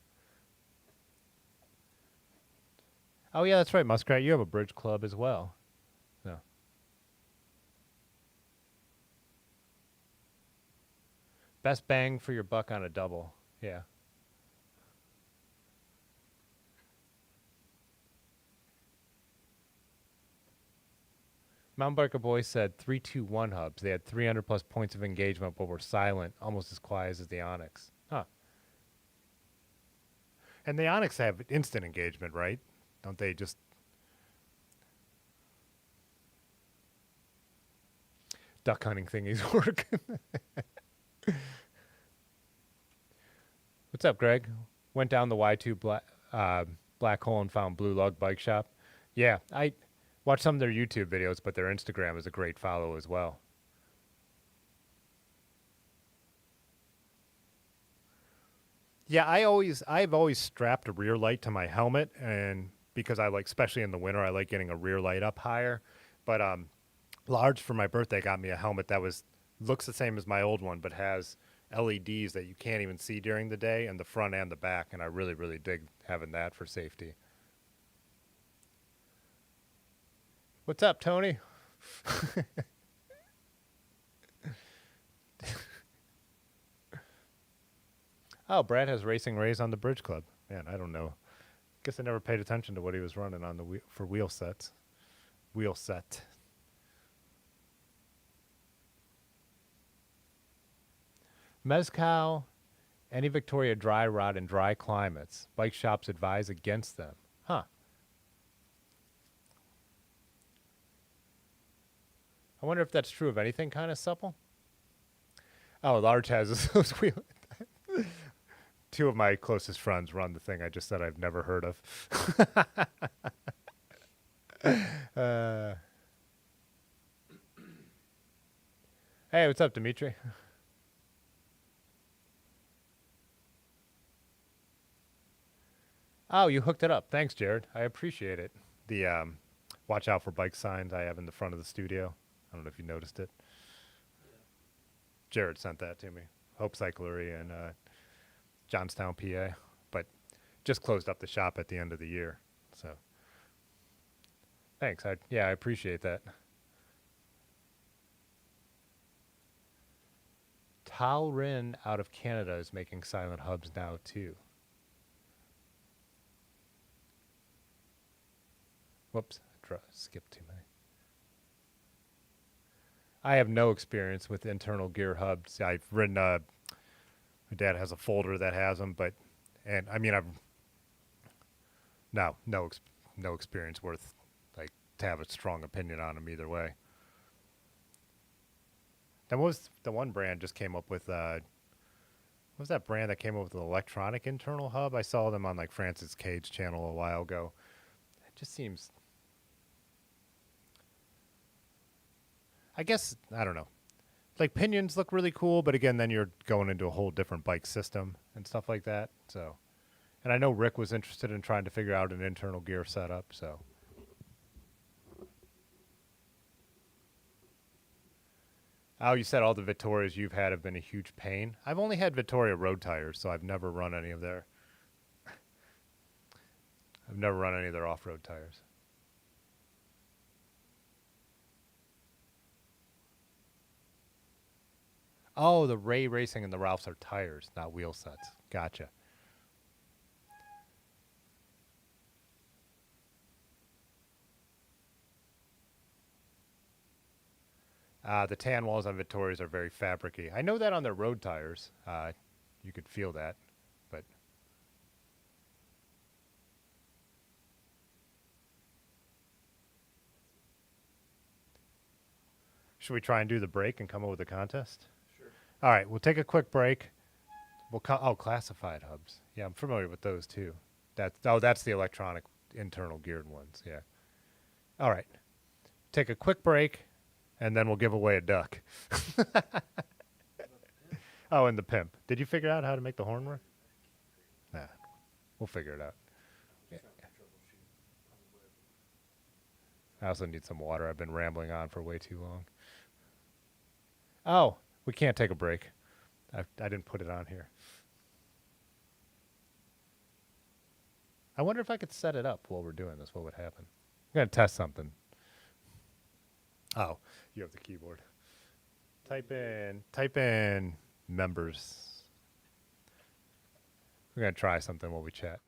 Oh yeah, that's right, Muskrat. You have a bridge club as well. No. Best bang for your buck on a double. Yeah. Mountain Biker Boy said 321 hubs. They had 300 plus points of engagement, but were silent, almost as quiet as the Onyx. Huh. And the Onyx have instant engagement, right? Don't they just... Duck hunting thingies work. What's up, Greg? Went down the Y2 black hole and found Blue Lug Bike Shop. Yeah, I watch some of their YouTube videos, but their Instagram is a great follow as well. Yeah, I've always strapped a rear light to my helmet, and because I like, especially in the winter, I like getting a rear light up higher. But Large for my birthday got me a helmet that looks the same as my old one, but has LEDs that you can't even see during the day in the front and the back, and I really, really dig having that for safety. What's up, Tony? Oh, Brad has Racing Rays on the Bridge Club. Man, I don't know. Guess I never paid attention to what he was running on the for wheel sets. Wheel set. Mezcal, any Victoria dry rod in dry climates. Bike shops advise against them. Huh. I wonder if that's true of anything kind of supple. Oh, Large has those wheel. Two of my closest friends run the thing I just said I've never heard of. Hey, what's up, Dimitri? Oh, you hooked it up. Thanks, Jared. I appreciate it. The watch out for bike signs I have in the front of the studio. I don't know if you noticed it. Jared sent that to me. Hope Cyclery in Johnstown, PA. But just closed up the shop at the end of the year. So thanks. I appreciate that. Hal Rin out of Canada is making silent hubs now too. Whoops, skipped too many. I have no experience with internal gear hubs. I've ridden my dad has a folder that has them, and I mean, I've no experience worth like to have a strong opinion on them either way. That was the one brand just came up with. What was that brand that came up with an electronic internal hub? I saw them on like Francis Cage channel a while ago. It just seems. I guess I don't know. Like pinions look really cool, but again, then you're going into a whole different bike system and stuff like that. So, and I know Rick was interested in trying to figure out an internal gear setup. So, oh, you said all the Vittorias you've had have been a huge pain. I've only had Vittoria road tires, so I've never run any of their. I've never run any of their off-road tires. Oh, the Ray Racing and the Ralphs are tires, not wheel sets. Gotcha. The tan walls on Vittorias are very fabricy. I know that on their road tires. You could feel that, but... Should we try and do the break and come up with a contest? All right, we'll take a quick break. We'll classified hubs. Yeah, I'm familiar with those too. That's the electronic internal geared ones. Yeah. All right, take a quick break, and then we'll give away a duck. Oh, and the Pimp. Did you figure out how to make the horn work? Nah, we'll figure it out. Yeah. I also need some water. I've been rambling on for way too long. Oh. We can't take a break. I didn't put it on here. I wonder if I could set it up while we're doing this. What would happen? I'm going to test something. Oh, you have the keyboard. Type in members. We're going to try something while we chat.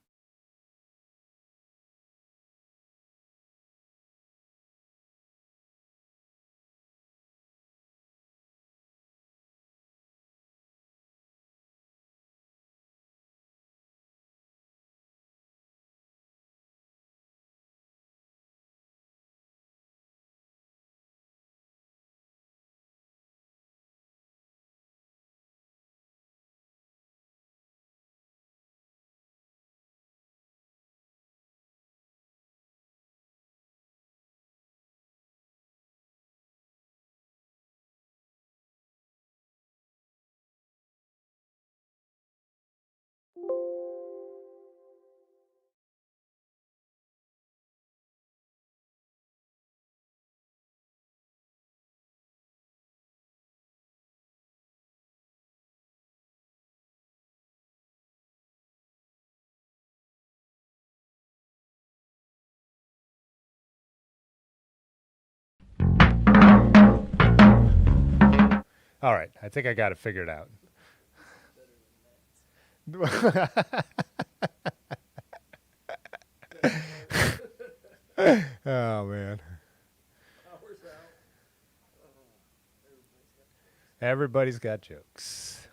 All right, I think I got it figured out. Oh, man. Everybody's got jokes.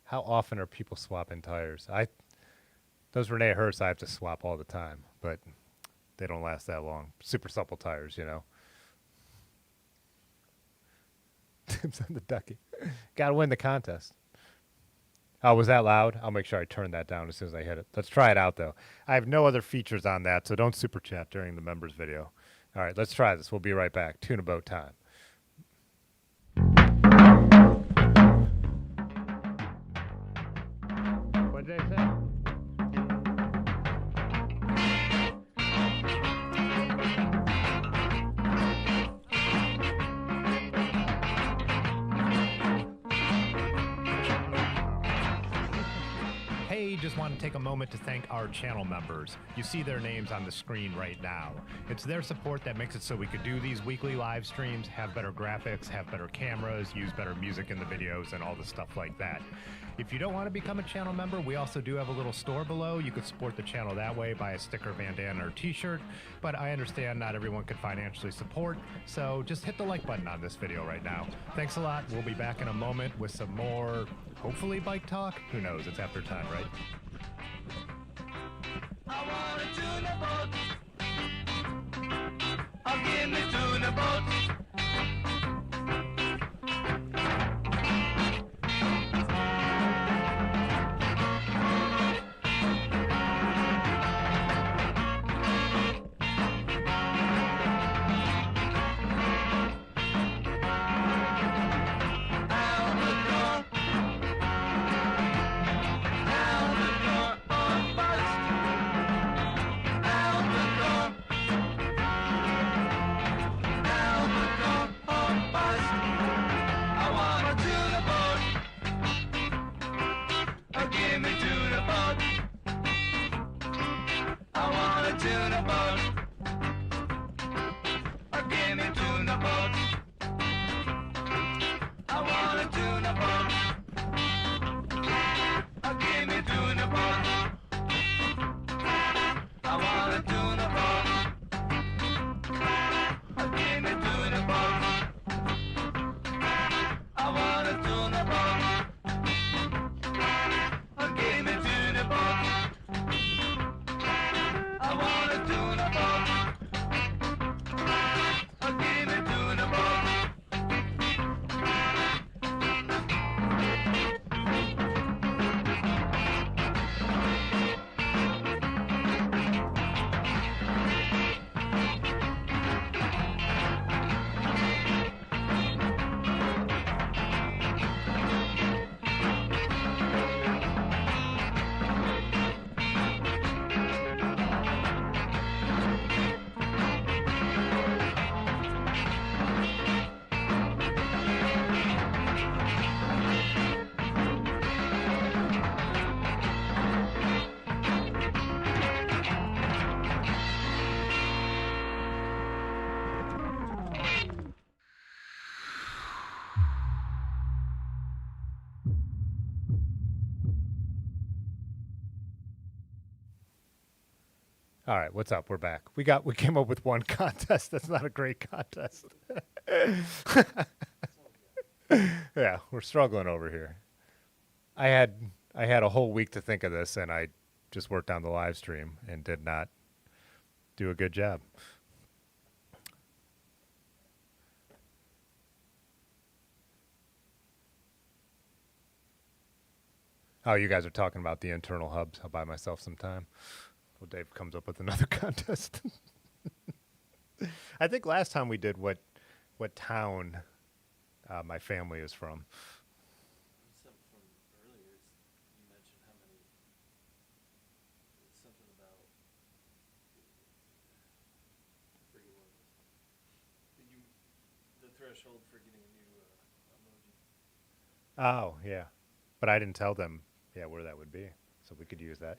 How often are people swapping tires? Those Renee Hurst I have to swap all the time, but they don't last that long. Super supple tires, you know. Tips on the ducky. Gotta win the contest. Oh, was that loud? I'll make sure I turn that down as soon as I hit it. Let's try it out, though. I have no other features on that, so don't super chat during the members video. All right, let's try this. We'll be right back. Tuna boat time. What did I say? just want to take a moment to thank our channel members. You see their names on the screen right now. It's their support that makes it so we could do these weekly live streams, have better graphics, have better cameras, use better music in the videos, and all the stuff like that. If you don't want to become a channel member, we also do have a little store below. You could support the channel that way, buy a sticker, bandana, or t-shirt, but I understand not everyone could financially support, so just hit the like button on this video right now. Thanks a lot. We'll be back in a moment with some more, hopefully, bike talk. Who knows? It's after time, right? I wanna tune a boat. Oh, give me tune a boat. All right, what's up? We're back. We came up with one contest. That's not a great contest. Yeah, we're struggling over here. I had a whole week to think of this, and I just worked on the live stream and did not do a good job. Oh, you guys are talking about the internal hubs. I'll buy myself some time. Well, Dave comes up with another contest. I think last time we did what town my family is from. Something from earlier, you mentioned how many, something about, I forget what it was. The threshold for getting a new emoji. Oh, yeah. But I didn't tell them, where that would be. So we could use that.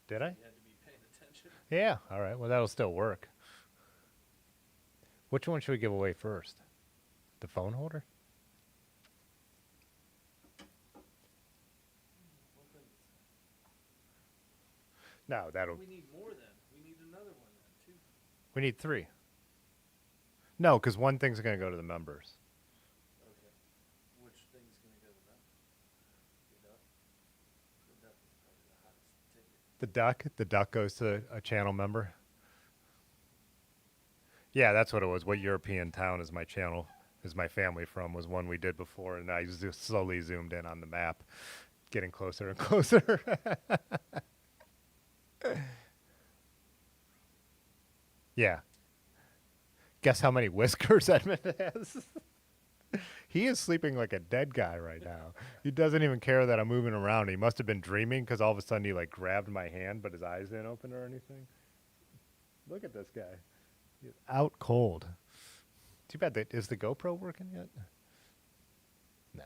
Did I? You had to be paying attention. Yeah. All right. Well, that'll still work. Which one should we give away first? The phone holder? No, that'll... We need more then. We need another one then, too. We need 3. No, because one thing's going to go to the members. Okay. Which thing's going to go to them? The duck? The duck is probably the hottest ticket. The duck goes to a channel member. Yeah, that's what it was. What European town is my channel, is my family from, was one we did before, and I just slowly zoomed in on the map, getting closer and closer. Yeah. Guess how many whiskers Edmund has? He is sleeping like a dead guy right now. He doesn't even care that I'm moving around. He must have been dreaming because all of a sudden he like grabbed my hand, but his eyes didn't open or anything. Look at this guy. He's out cold. Too bad. Is the GoPro working yet? No.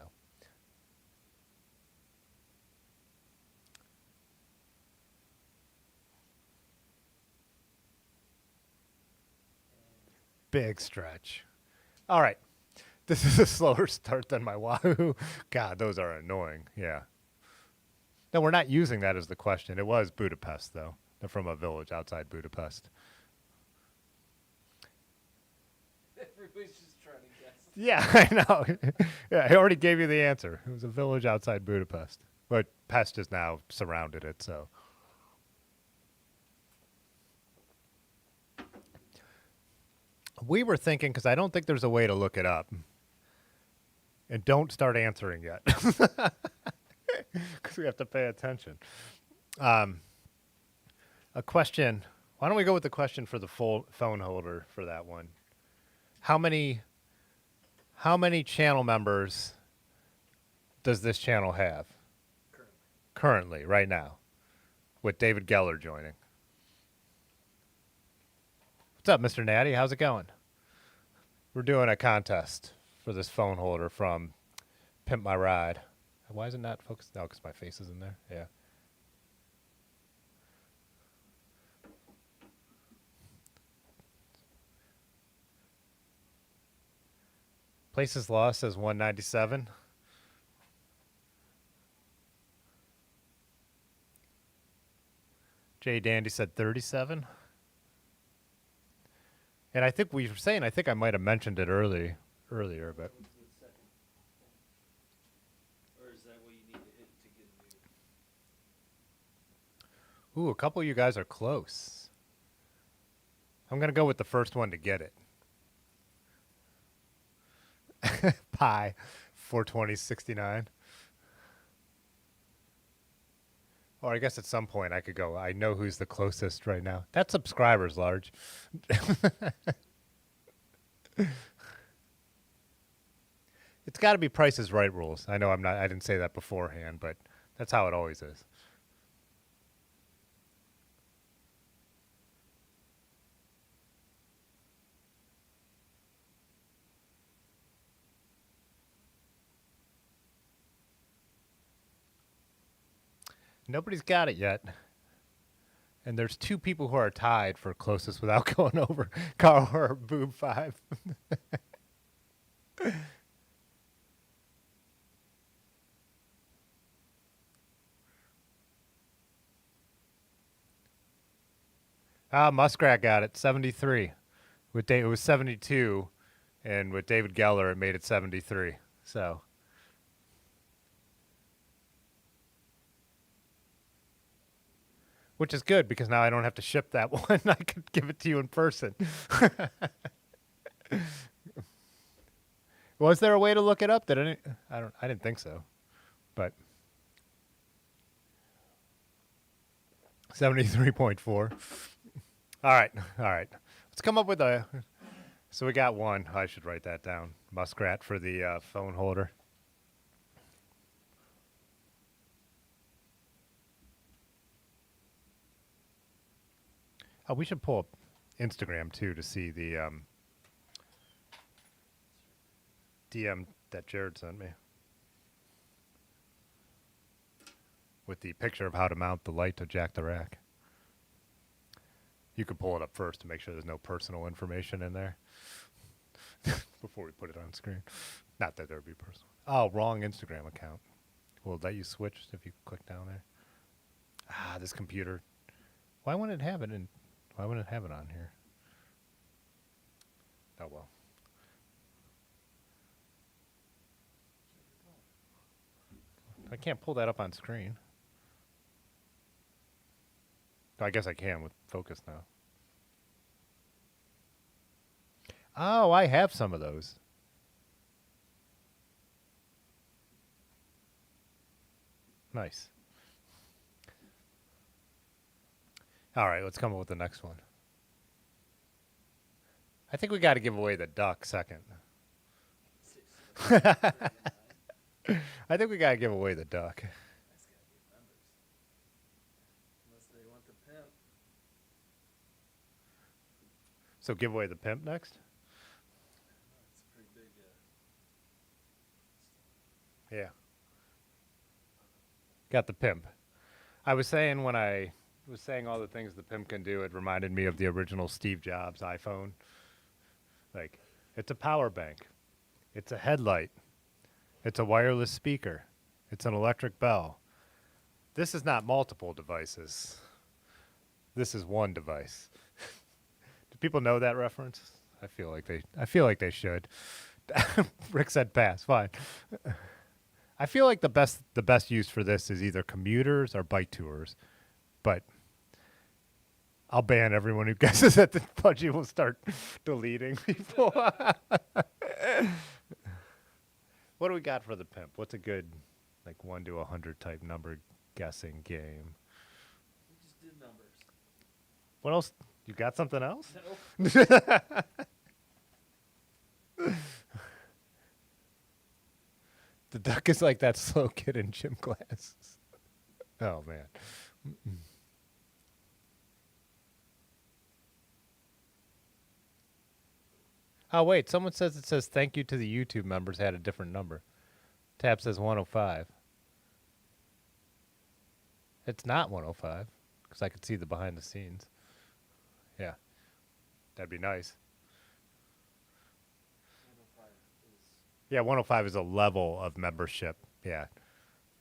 big stretch. All right. This is a slower start than my Wahoo. God, those are annoying. Yeah. No, we're not using that as the question. It was Budapest, though. They're from a village outside Budapest. Everybody's just trying to guess. Yeah, I know. Yeah, I already gave you the answer. It was a village outside Budapest. But Pest has now surrounded it, so. We were thinking, because I don't think there's a way to look it up. And don't start answering yet. Because we have to pay attention. A question. Why don't we go with the question for the full phone holder for that one? How many channel members does this channel have? Currently, right now. With David Geller joining. What's up, Mr. Natty? How's it going? We're doing a contest for this phone holder from Pimp My Ride. Why is it not focused? No, because my face is in there. Yeah. Places Lost says 197. Jay Dandy said 37. And I think we were saying, I think I might have mentioned it earlier, but What's the second? Or is that what you need to hit to get a new? ooh, a couple of you guys are close. I'm going to go with the first one to get it. Pi 42069. Or I guess at some point I could go, I know who's the closest right now. That subscriber's large. It's got to be Price is Right rules. I know I didn't say that beforehand, but that's how it always is. Nobody's got it yet. And there's two people who are tied for closest without going over Carl or Boob 5. Muskrat got it, 73. It was 72, and with David Geller, it made it 73. So. Which is good, because now I don't have to ship that one. I could give it to you in person. Was there a way to look it up? I didn't think so. But 73.4. All right. Let's come up with so we got one. I should write that down. Muskrat for the phone holder. Oh, we should pull up Instagram, too, to see the DM that Jared sent me. With the picture of how to mount the light to jack the rack. You could pull it up first to make sure there's no personal information in there. Before we put it on screen. Not that there would be personal. Oh, wrong Instagram account. Will it let you switch if you click down there? This computer. Why wouldn't it have it on here? Oh, well. I can't pull that up on screen. I guess I can with focus now. Oh, I have some of those. Nice. All right, let's come up with the next one. I think we got to give away the duck second. I think we got to give away the duck. That's gotta be members. Unless they want the pimp. So give away the pimp next? It's a pretty big, Yeah. Got the pimp. I was saying when I was saying all the things the pimp can do, it reminded me of the original Steve Jobs iPhone. Like, it's a power bank. It's a headlight. It's a wireless speaker. It's an electric bell. This is not multiple devices. This is one device. Do people know that reference? I feel like they should. Rick said pass. Fine. I feel like the best use for this is either commuters or bike tours, but I'll ban everyone who guesses that the Pudgy will start deleting people. What do we got for the Pimp? What's a good, like 1 to 100 type number guessing game? We just did numbers. What else? You got something else? Nope. The duck is like that slow kid in gym class. Oh, man. Oh, wait. Someone says it says thank you to the YouTube members had a different number. Tab says 105. It's not 105 because I could see the behind the scenes. Yeah. That'd be nice. 105 is Yeah, 105 is a level of membership. Yeah,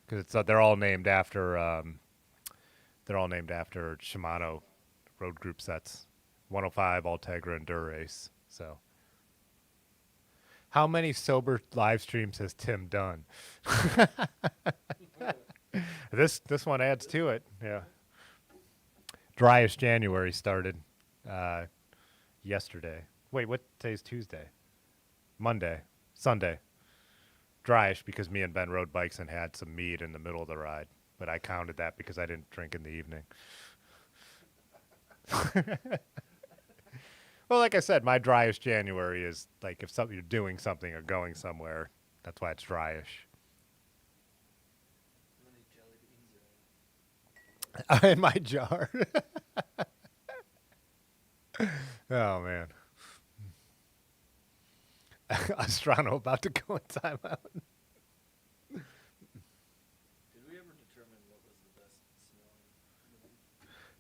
because it's they're all named after Shimano road group sets. 105, Ultegra, and Durace. So, how many sober live streams has Tim done? This one adds to it. Yeah. Driest January started yesterday. Wait, what today's Tuesday? Monday. Sunday. Dryish because me and Ben rode bikes and had some mead in the middle of the ride. But I counted that because I didn't drink in the evening. Well, like I said, my dryish January is like if you're doing something or going somewhere. That's why it's dryish. how many jelly beans are in it? In my jar. Oh, man. Astrano about to go in timeout. Did we ever determine what was the best smelling?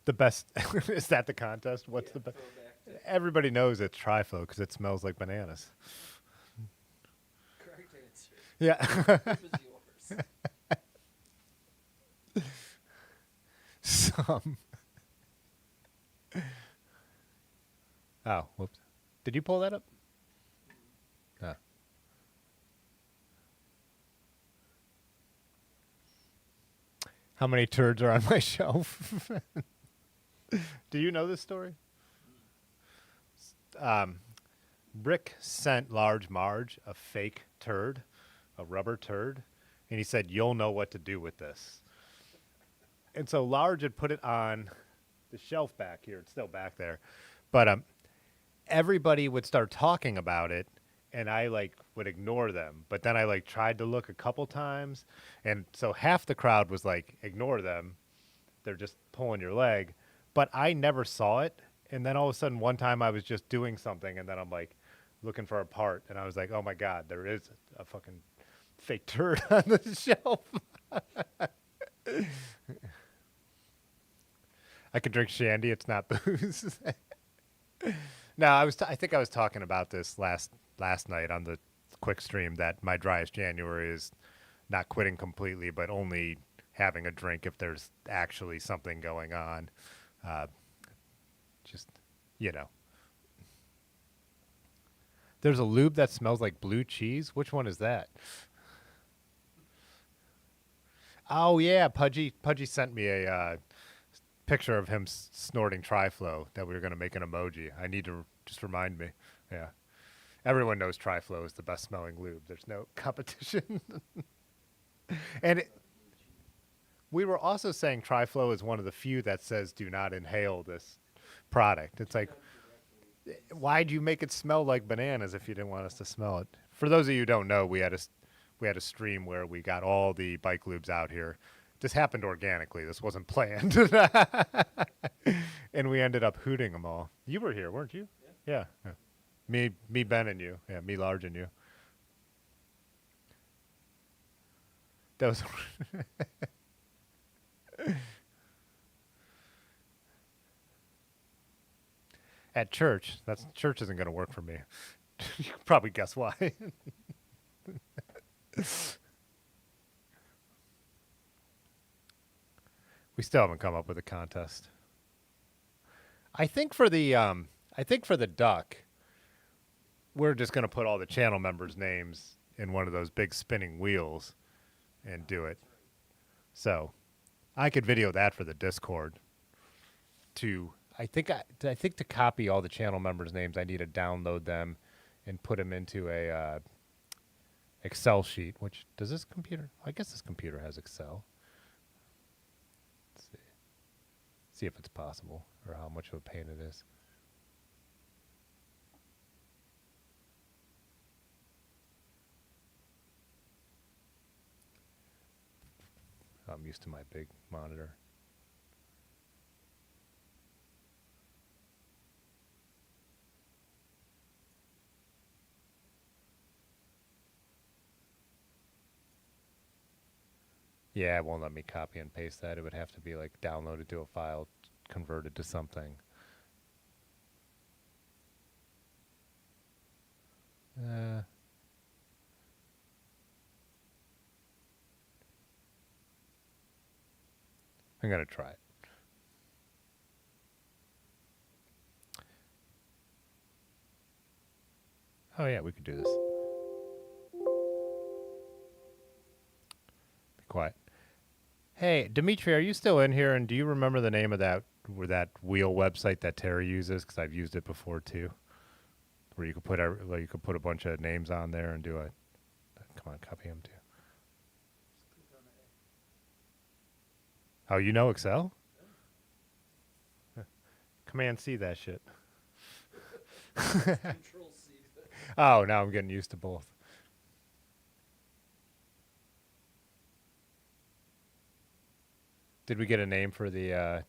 The best is that the contest? What's the best? Throwback to Everybody knows it's Trifo because it smells like bananas. correct answer. Yeah. It was yours. Some. Oh, whoops. Did you pull that up? Ah. How many turds are on my shelf? Do you know this story? Rick sent Large Marge a fake turd, a rubber turd, and he said, "You'll know what to do with this." And so Large had put it on the shelf back here. It's still back there. But everybody would start talking about it, and I, would ignore them. But then I, tried to look a couple times, and so half the crowd was like, ignore them. They're just pulling your leg. But I never saw it. And then all of a sudden, one time I was just doing something, and then I'm, looking for a part, and I was like, oh, my God, there is a fucking fake turd on the shelf. I could drink shandy. It's not booze. No, I think I was talking about this last night on the quick stream that my driest January is not quitting completely, but only having a drink if there's actually something going on. Just, There's a lube that smells like blue cheese. Which one is that? Oh yeah, Pudgy sent me a picture of him snorting Triflow that we were going to make an emoji. I need to just remind me. Yeah. Everyone knows Triflow is the best smelling lube. There's no competition. And we were also saying Triflow is one of the few that says do not inhale this product. It's like, why'd you make it smell like bananas if you didn't want us to smell it? For those of you who don't know, we had a stream where we got all the bike lubes out here. This happened organically. This wasn't planned. And we ended up hooting them all. You were here, weren't you? Yeah. Yeah. Me, Ben, and you. Yeah, me, Large, and you. That was... At church, church isn't going to work for me. You can probably guess why. We still haven't come up with a contest. I think for the duck, we're just gonna put all the channel members' names in one of those big spinning wheels and do it. So I could video that for the Discord. I think to copy all the channel members' names, I need to download them and put them into a Excel sheet. Which does this computer? I guess this computer has Excel. Let's see if it's possible or how much of a pain it is. I'm used to my big monitor. Yeah, it won't let me copy and paste that. It would have to be like downloaded to a file, converted to something. I'm gonna try it. Oh yeah, we could do this. Be quiet. Hey, Dimitri, are you still in here? And do you remember the name of that wheel website that Terry uses? Because I've used it before too, where you could put a bunch of names on there and do it. Come on, copy them too. Oh, you know Excel? Command C that shit. Control C. Oh, now I'm getting used to both. Did we get a name for the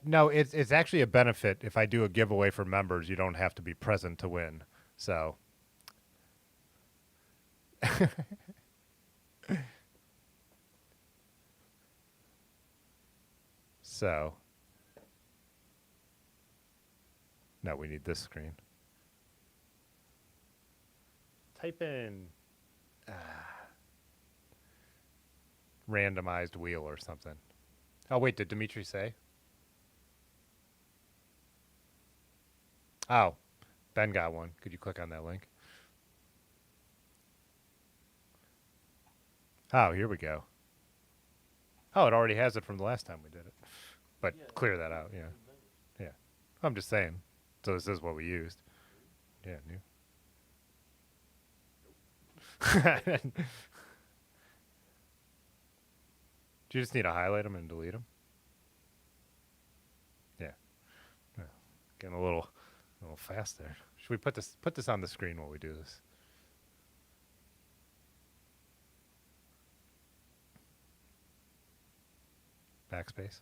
no, it's actually a benefit. If I do a giveaway for members, you don't have to be present to win. So so no, we need this screen. Type in randomized wheel or something. Oh wait, did Dimitri say? Oh, Ben got one. Could you click on that link? Oh, here we go. Oh, it already has it from the last time we did it. But Yeah, clear that out, yeah. Yeah. I'm just saying. So this is what we used. Yeah, new. Do you just need to highlight them and delete them? Yeah. Yeah. Getting a little fast there. Should we put this on the screen while we do this? Backspace.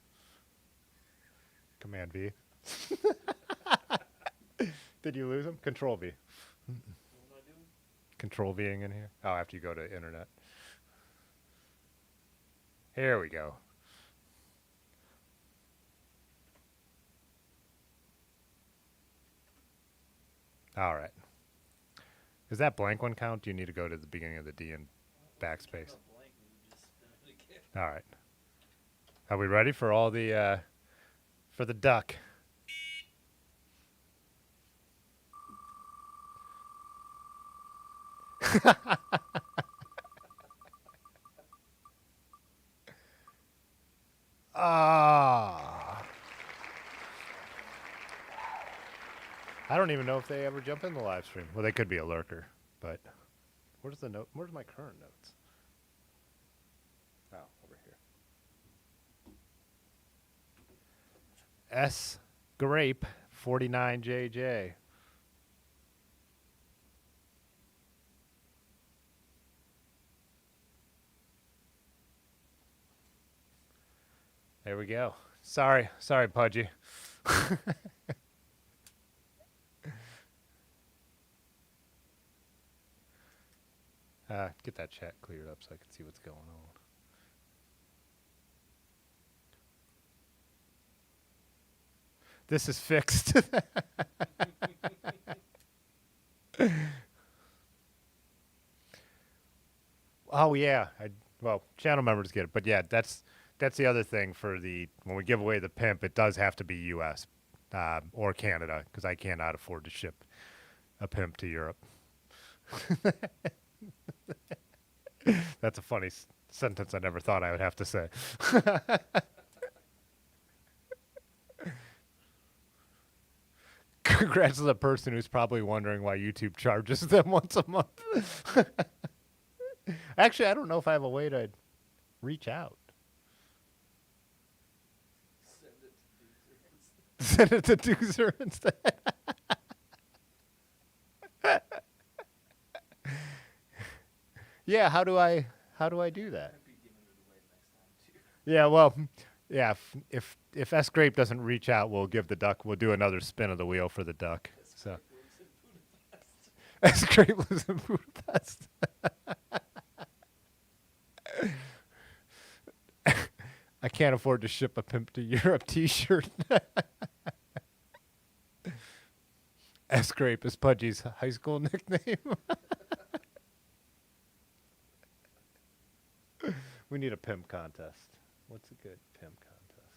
Command V. Did you lose them? Control V. What am I doing? Control Ving in here. Oh, after you go to internet. Here we go. All right. Does that blank one count? Do you need to go to the beginning of the D and backspace? Blank and you just spin it again. All right. Are we ready for all the for the duck? Ah. I don't even know if they ever jump in the live stream. Well, they could be a lurker, but where's the note? Where's my current notes? Oh, over here. S Grape 49JJ. There we go. Sorry, Pudgy. Get that chat cleared up so I can see what's going on. This is fixed. Oh yeah, well, channel members get it, but yeah, that's the other thing for when we give away the Pimp, it does have to be U.S. Or Canada because I cannot afford to ship a Pimp to Europe. That's a funny sentence I never thought I would have to say. Congrats to the person who's probably wondering why YouTube charges them once a month. Actually, I don't know if I have a way to reach out. Send it to Doozer instead. Yeah, how do I do that? Yeah, well, yeah, if S Grape doesn't reach out, we'll we'll do another spin of the wheel for the duck. So S Grape lives in Budapest. I can't afford to ship a Pimp to Europe t-shirt. S-Grape is Pudgy's high school nickname. We need a Pimp contest. What's a good Pimp contest?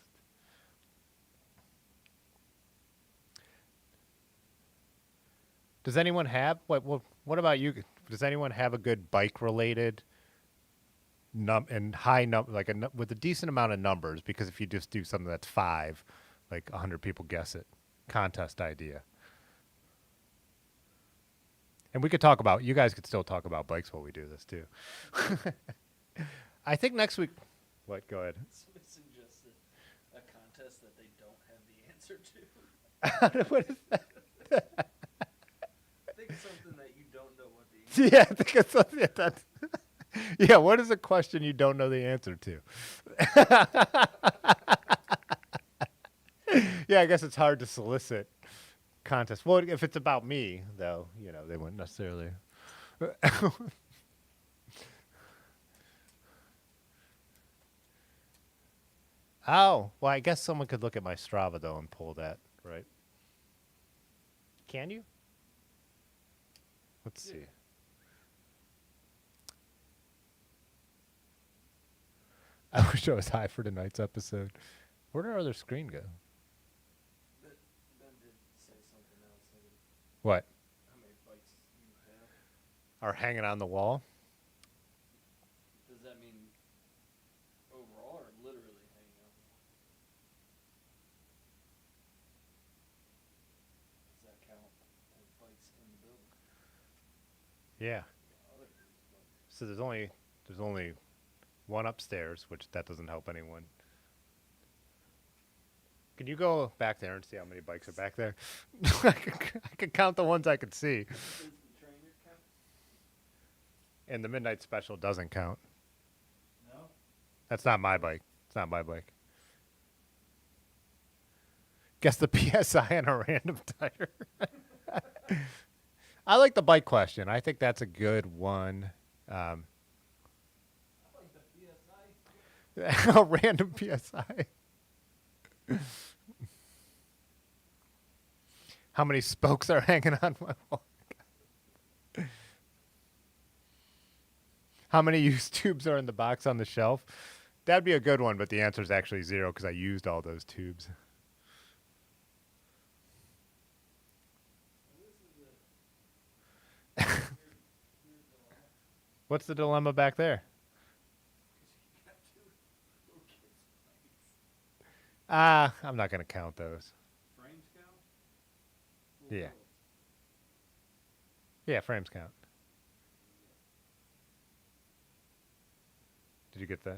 Does anyone have, what about you? Does anyone have a good bike-related and high with a decent amount of numbers? Because if you just do something that's 5, like 100 people guess it, contest idea. And we could talk about, you guys could still talk about bikes while we do this too. I think next week, what? Go ahead. Somebody suggested a contest that they don't have the answer to. What is that? Think something that you don't know what the answer Yeah, I think it's something that's, yeah, what is a question you don't know the answer to? Yeah, I guess it's hard to solicit contest. Well, if it's about me, though, they wouldn't necessarily. Oh, well, I guess someone could look at my Strava, though, and pull that, right? Can you? Let's see. I wish I was high for tonight's episode. Where'd our other screen go? Ben did say something else. What? How many bikes you have? Are hanging on the wall? Does that mean overall or literally hanging on? Does that count as bikes in the building? Yeah. Other people's bikes. So there's only one upstairs, which that doesn't help anyone. Can you go back there and see how many bikes are back there? I could count the ones I could see. Does the trainer count? And the midnight special doesn't count. No? That's not my bike. It's not my bike. Guess the PSI on a random tire. I like the bike question. I think that's a good one. I like the PSI. A random PSI. How many spokes are hanging on my wall? How many used tubes are in the box on the shelf? That'd be a good one, but the answer is actually 0 because I used all those tubes. What's the dilemma back there? I'm not going to count those. Frames count? Yeah. Yeah, frames count. Did you get that?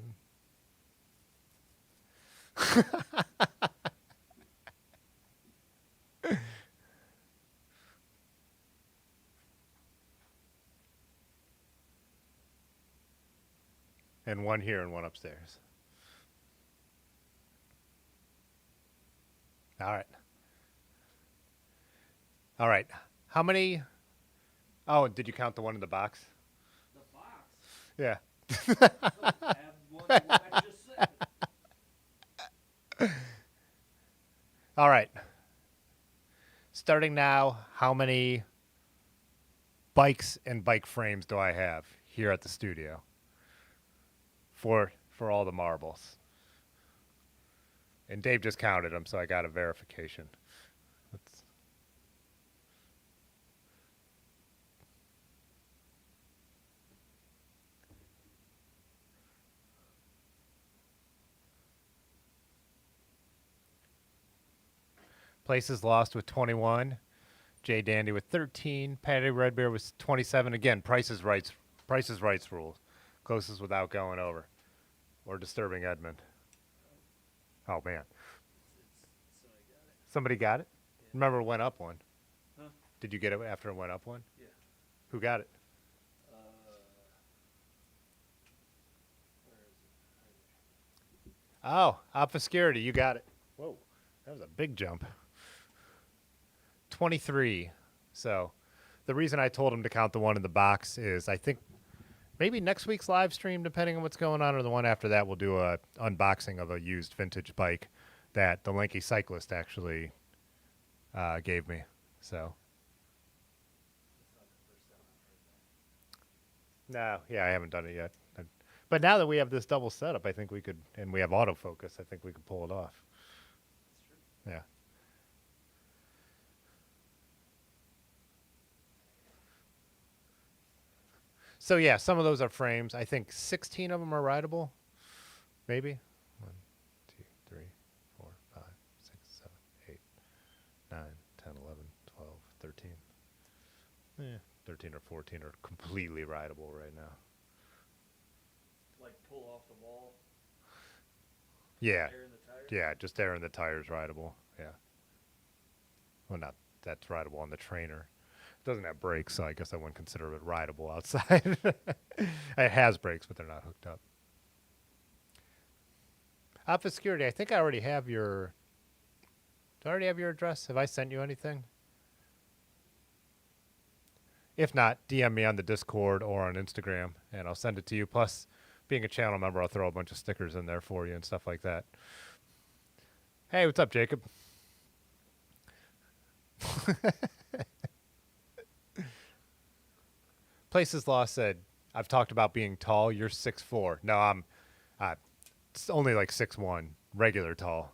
And one here and one upstairs. All right. All right. How many? Oh, did you count the one in the box? The box. Yeah. Add one to what I just said. All right. starting now, how many bikes and bike frames do I have here at the studio for all the marbles? And Dave just counted them, so I got a verification. Let's Places lost with 21. Jay Dandy with 13. Patty Redbeard with 27. Again, Price is Rights rules. Closest without going over or disturbing Edmund. Oh man, somebody got it. Remember, it went up one. Huh? Did you get it after it went up one? Yeah. Who got it? Where is it? Right Oh, Obscurity, you got it. Whoa, that was a big jump. 23. So the reason I told him to count the one in the box is I think maybe next week's live stream, depending on what's going on, or the one after that, we'll do a unboxing of a used vintage bike that the Lanky Cyclist actually gave me. So. No, yeah, I haven't done it yet. But now that we have this double setup, I think we could, and we have autofocus, I think we could pull it off. Yeah. So yeah, some of those are frames. I think 16 of them are rideable. Maybe. 1, 2, 3, 4, 5, 6, 7, 8, 9, 10, 11, 12, 13. 13 or 14 are completely rideable right now. Like pull off the wall. Yeah. Air in the tires? Yeah, just air in the tires rideable. Yeah. Well, not that's rideable on the trainer. It doesn't have brakes, so I guess I wouldn't consider it rideable outside. It has brakes, but they're not hooked up. Obscurity, I think I already have your... Do I already have your address? Have I sent you anything? If not, DM me on the Discord or on Instagram, and I'll send it to you. Plus, being a channel member, I'll throw a bunch of stickers in there for you and stuff like that. Hey, what's up, Jacob? Places Lost said, I've talked about being tall. You're 6'4". No, I'm it's only like 6'1", regular tall.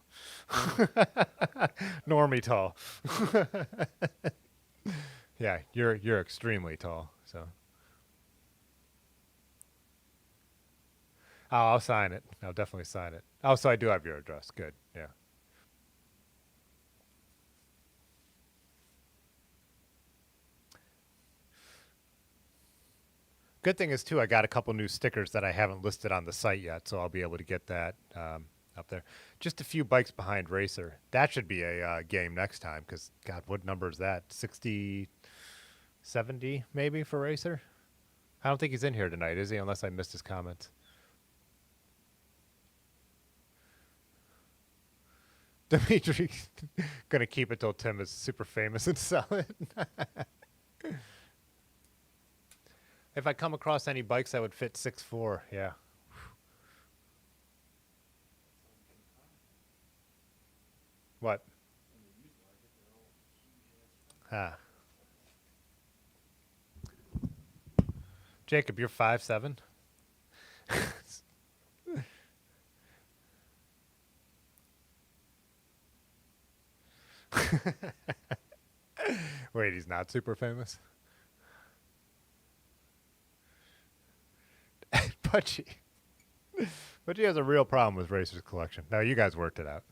Normie tall. Yeah, you're extremely tall, so. Oh, I'll sign it. I'll definitely sign it. Oh, so I do have your address. Good, yeah. Good thing is, too, I got a couple new stickers that I haven't listed on the site yet, so I'll be able to get that up there. Just a few bikes behind Racer. That should be a game next time, because, God, what number is that? 60, 70 maybe for Racer? I don't think he's in here tonight, is he? Unless I missed his comments. Dimitri gonna keep it till Tim is super famous and sell it. If I come across any bikes that would fit 6'4", yeah. What? Ah. Jacob, you're 5'7"? Wait, he's not super famous? Pudgy. Pudgy has a real problem with Racer's collection. No, you guys worked it out.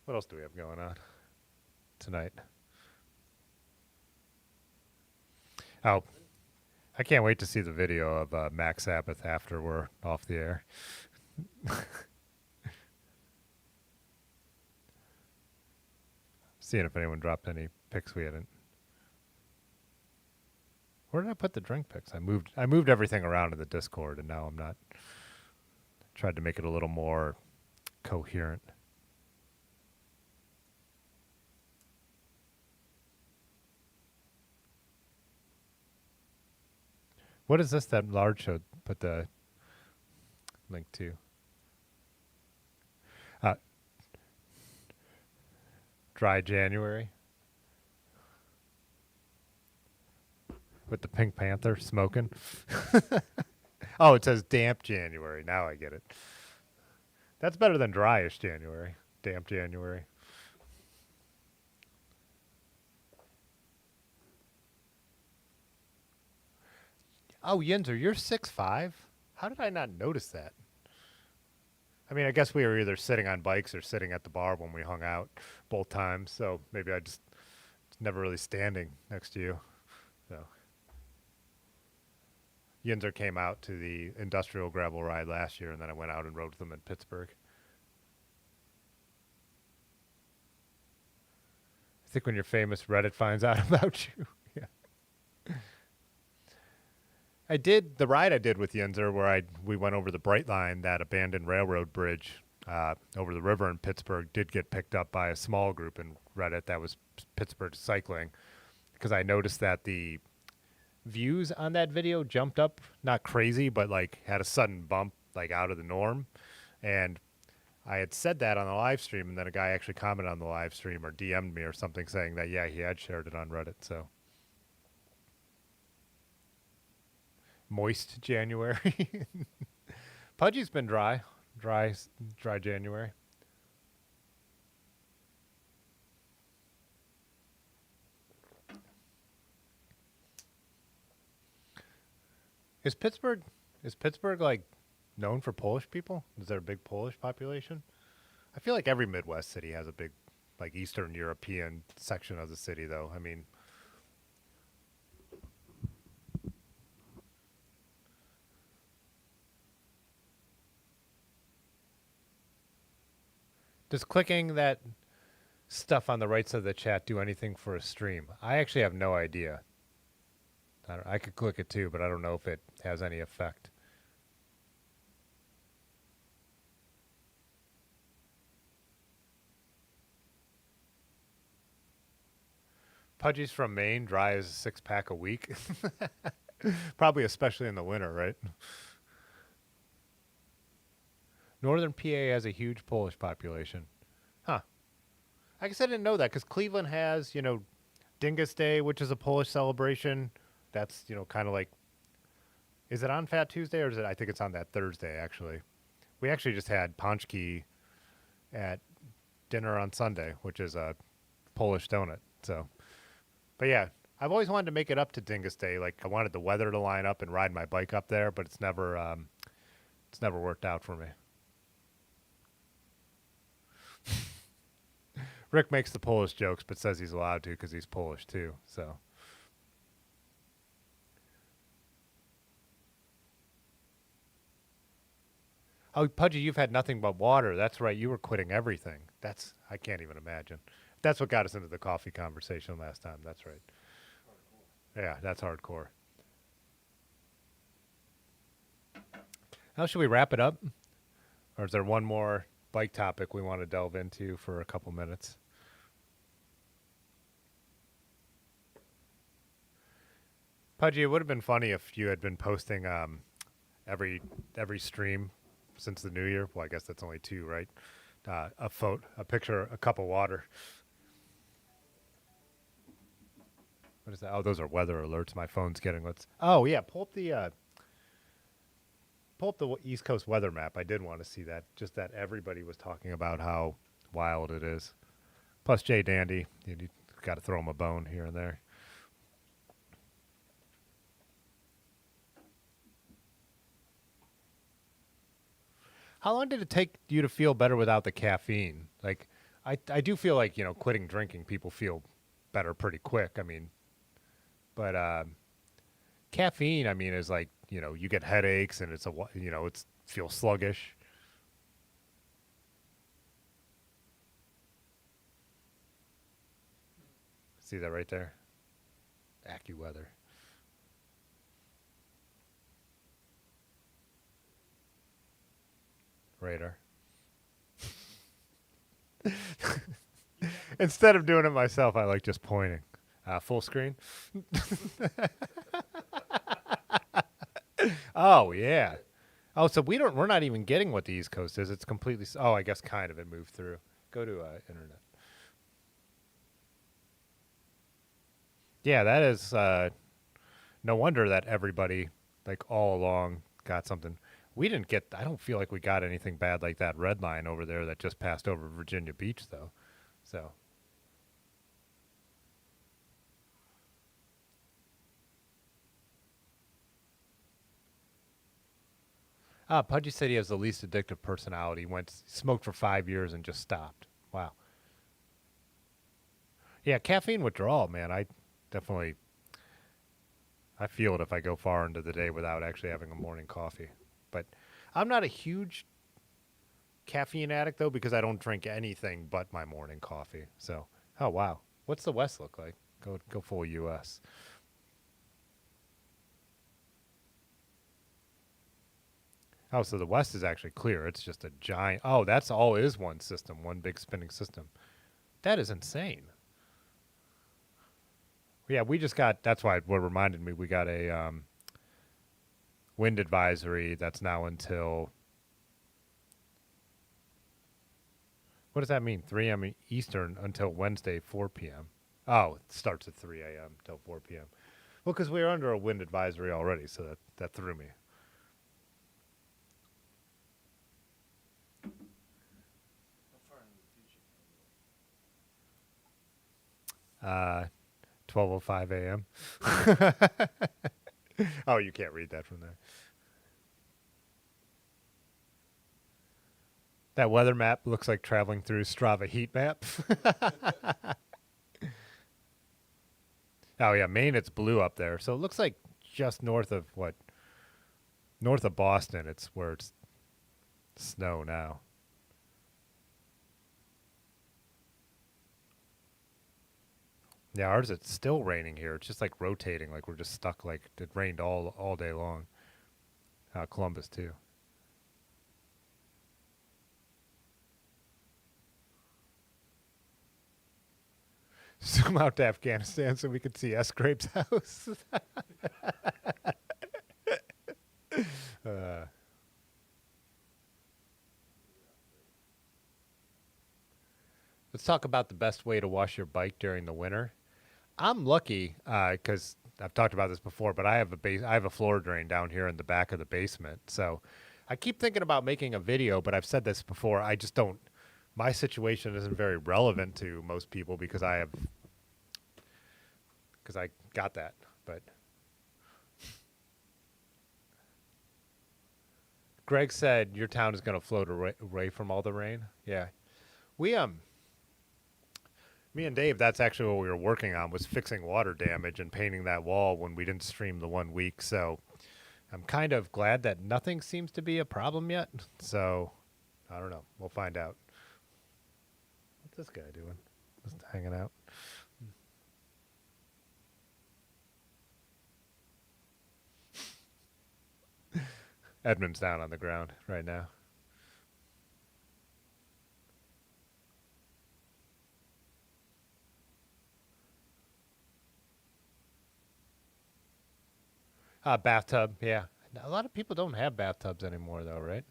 What else do we have going on tonight? Oh, I can't wait to see the video of Max Sabbath after we're off the air. Seeing if anyone dropped any pics we hadn't. Where did I put the drink pics? I moved everything around in the Discord, and now I'm not. Tried to make it a little more coherent. What is this that Large showed? Put the link to. Dry January. With the Pink Panther smoking. Oh, it says damp January. Now I get it. That's better than dryish January. Damp January. Oh, Yinzer, you're 6'5"? How did I not notice that? I mean, I guess we were either sitting on bikes or sitting at the bar when we hung out both times, so maybe I just never really standing next to you. So Yinzer came out to the industrial gravel ride last year, and then I went out and rode with them in Pittsburgh. I think when you're famous, Reddit finds out about you. Yeah. I did the ride I did with Yinzer where we went over the Bright Line, that abandoned railroad bridge over the river in Pittsburgh, did get picked up by a small group in Reddit that was Pittsburgh cycling, because I noticed that the views on that video jumped up, not crazy, but like had a sudden bump, like out of the norm. And I had said that on the live stream, and then a guy actually commented on the live stream or DM'd me or something saying that, yeah, he had shared it on Reddit. So moist January. Pudgy's been dry January. Is Pittsburgh like known for Polish people? Is there a big Polish population? I feel like every Midwest city has a big, like, Eastern European section of the city, though. I mean, does clicking that stuff on the right side of the chat do anything for a stream? I actually have no idea. I could click it too, but I don't know if it has any effect. Pudgy's from Maine, dry as a 6-pack a week. Probably especially in the winter, right? Northern PA has a huge Polish population. Huh. I guess I didn't know that, because Cleveland has, Dingus Day, which is a Polish celebration. That's, kind of like, is it on Fat Tuesday, or is it, I think it's on that Thursday, actually. We actually just had Pączki at dinner on Sunday, which is a Polish donut, so. But yeah, I've always wanted to make it up to Dingus Day. Like, I wanted the weather to line up and ride my bike up there, but it's never worked out for me. Rick makes the Polish jokes, but says he's allowed to because he's Polish too. So. Oh, Pudgy, you've had nothing but water. That's right. You were quitting everything. I can't even imagine. That's what got us into the coffee conversation last time. That's right. Hardcore. Yeah, that's hardcore. How should we wrap it up? Or is there one more bike topic we want to delve into for a couple minutes? Pudgy, it would have been funny if you had been posting every stream since the new year. Well, I guess that's only 2, right? A picture, a cup of water. What is that? Oh, those are weather alerts. My phone's getting Oh yeah, pull up the East Coast weather map. I did want to see that. Just that everybody was talking about how wild it is. Plus Jay Dandy, you got to throw him a bone here and there. How long did it take you to feel better without the caffeine? Like, I do feel like, quitting drinking, people feel better pretty quick. I mean, but caffeine, I mean, is like, you get headaches and it's feels sluggish. See that right there? AccuWeather. Radar. Instead of doing it myself, I like just pointing. Full screen. Oh yeah. Oh, so we're not even getting what the East Coast is. It's completely. Oh, I guess kind of. It moved through. Go to internet. Yeah, that is no wonder that everybody, like all along, got something. We didn't get. I don't feel like we got anything bad like that red line over there that just passed over Virginia Beach, though. So. Pudgy said he has the least addictive personality. Smoked for 5 years and just stopped. Wow. Yeah, caffeine withdrawal, man. I definitely I feel it if I go far into the day without actually having a morning coffee. But I'm not a huge caffeine addict though because I don't drink anything but my morning coffee. So, oh wow, what's the West look like? Go full U.S. Oh, so the West is actually clear. It's just a giant. Oh, that's all is one system, one big spinning system. That is insane. Yeah, we just got. That's why what reminded me. We got a wind advisory that's now until. What does that mean? 3 a.m. Eastern until Wednesday, 4 p.m. Oh, it starts at 3 a.m. until 4 p.m. Well, because we were under a wind advisory already, so that threw me. How far into the future can you go? 12:05 a.m. Oh, you can't read that from there. That weather map looks like traveling through Strava heat map. Oh yeah, Maine, it's blue up there, so it looks like just north of what? North of Boston, it's where it's snow now. Yeah, ours it's still raining here. It's just like rotating, like we're just stuck. Like it rained all day long. Columbus too. Zoom out to Afghanistan so we could see S. Grape's house. uh, let's talk about the best way to wash your bike during the winter. I'm lucky because I've talked about this before, but I have a floor drain down here in the back of the basement. So I keep thinking about making a video, but I've said this before. I just don't. My situation isn't very relevant to most people because I got that. But Greg said your town is going to float away from all the rain. Yeah, we Me and Dave, that's actually what we were working on was fixing water damage and painting that wall when we didn't stream the 1 week. So I'm kind of glad that nothing seems to be a problem yet. So I don't know. We'll find out. What's this guy doing? Just hanging out. Edmund's down on the ground right now. Bathtub, yeah. A lot of people don't have bathtubs anymore, though, right?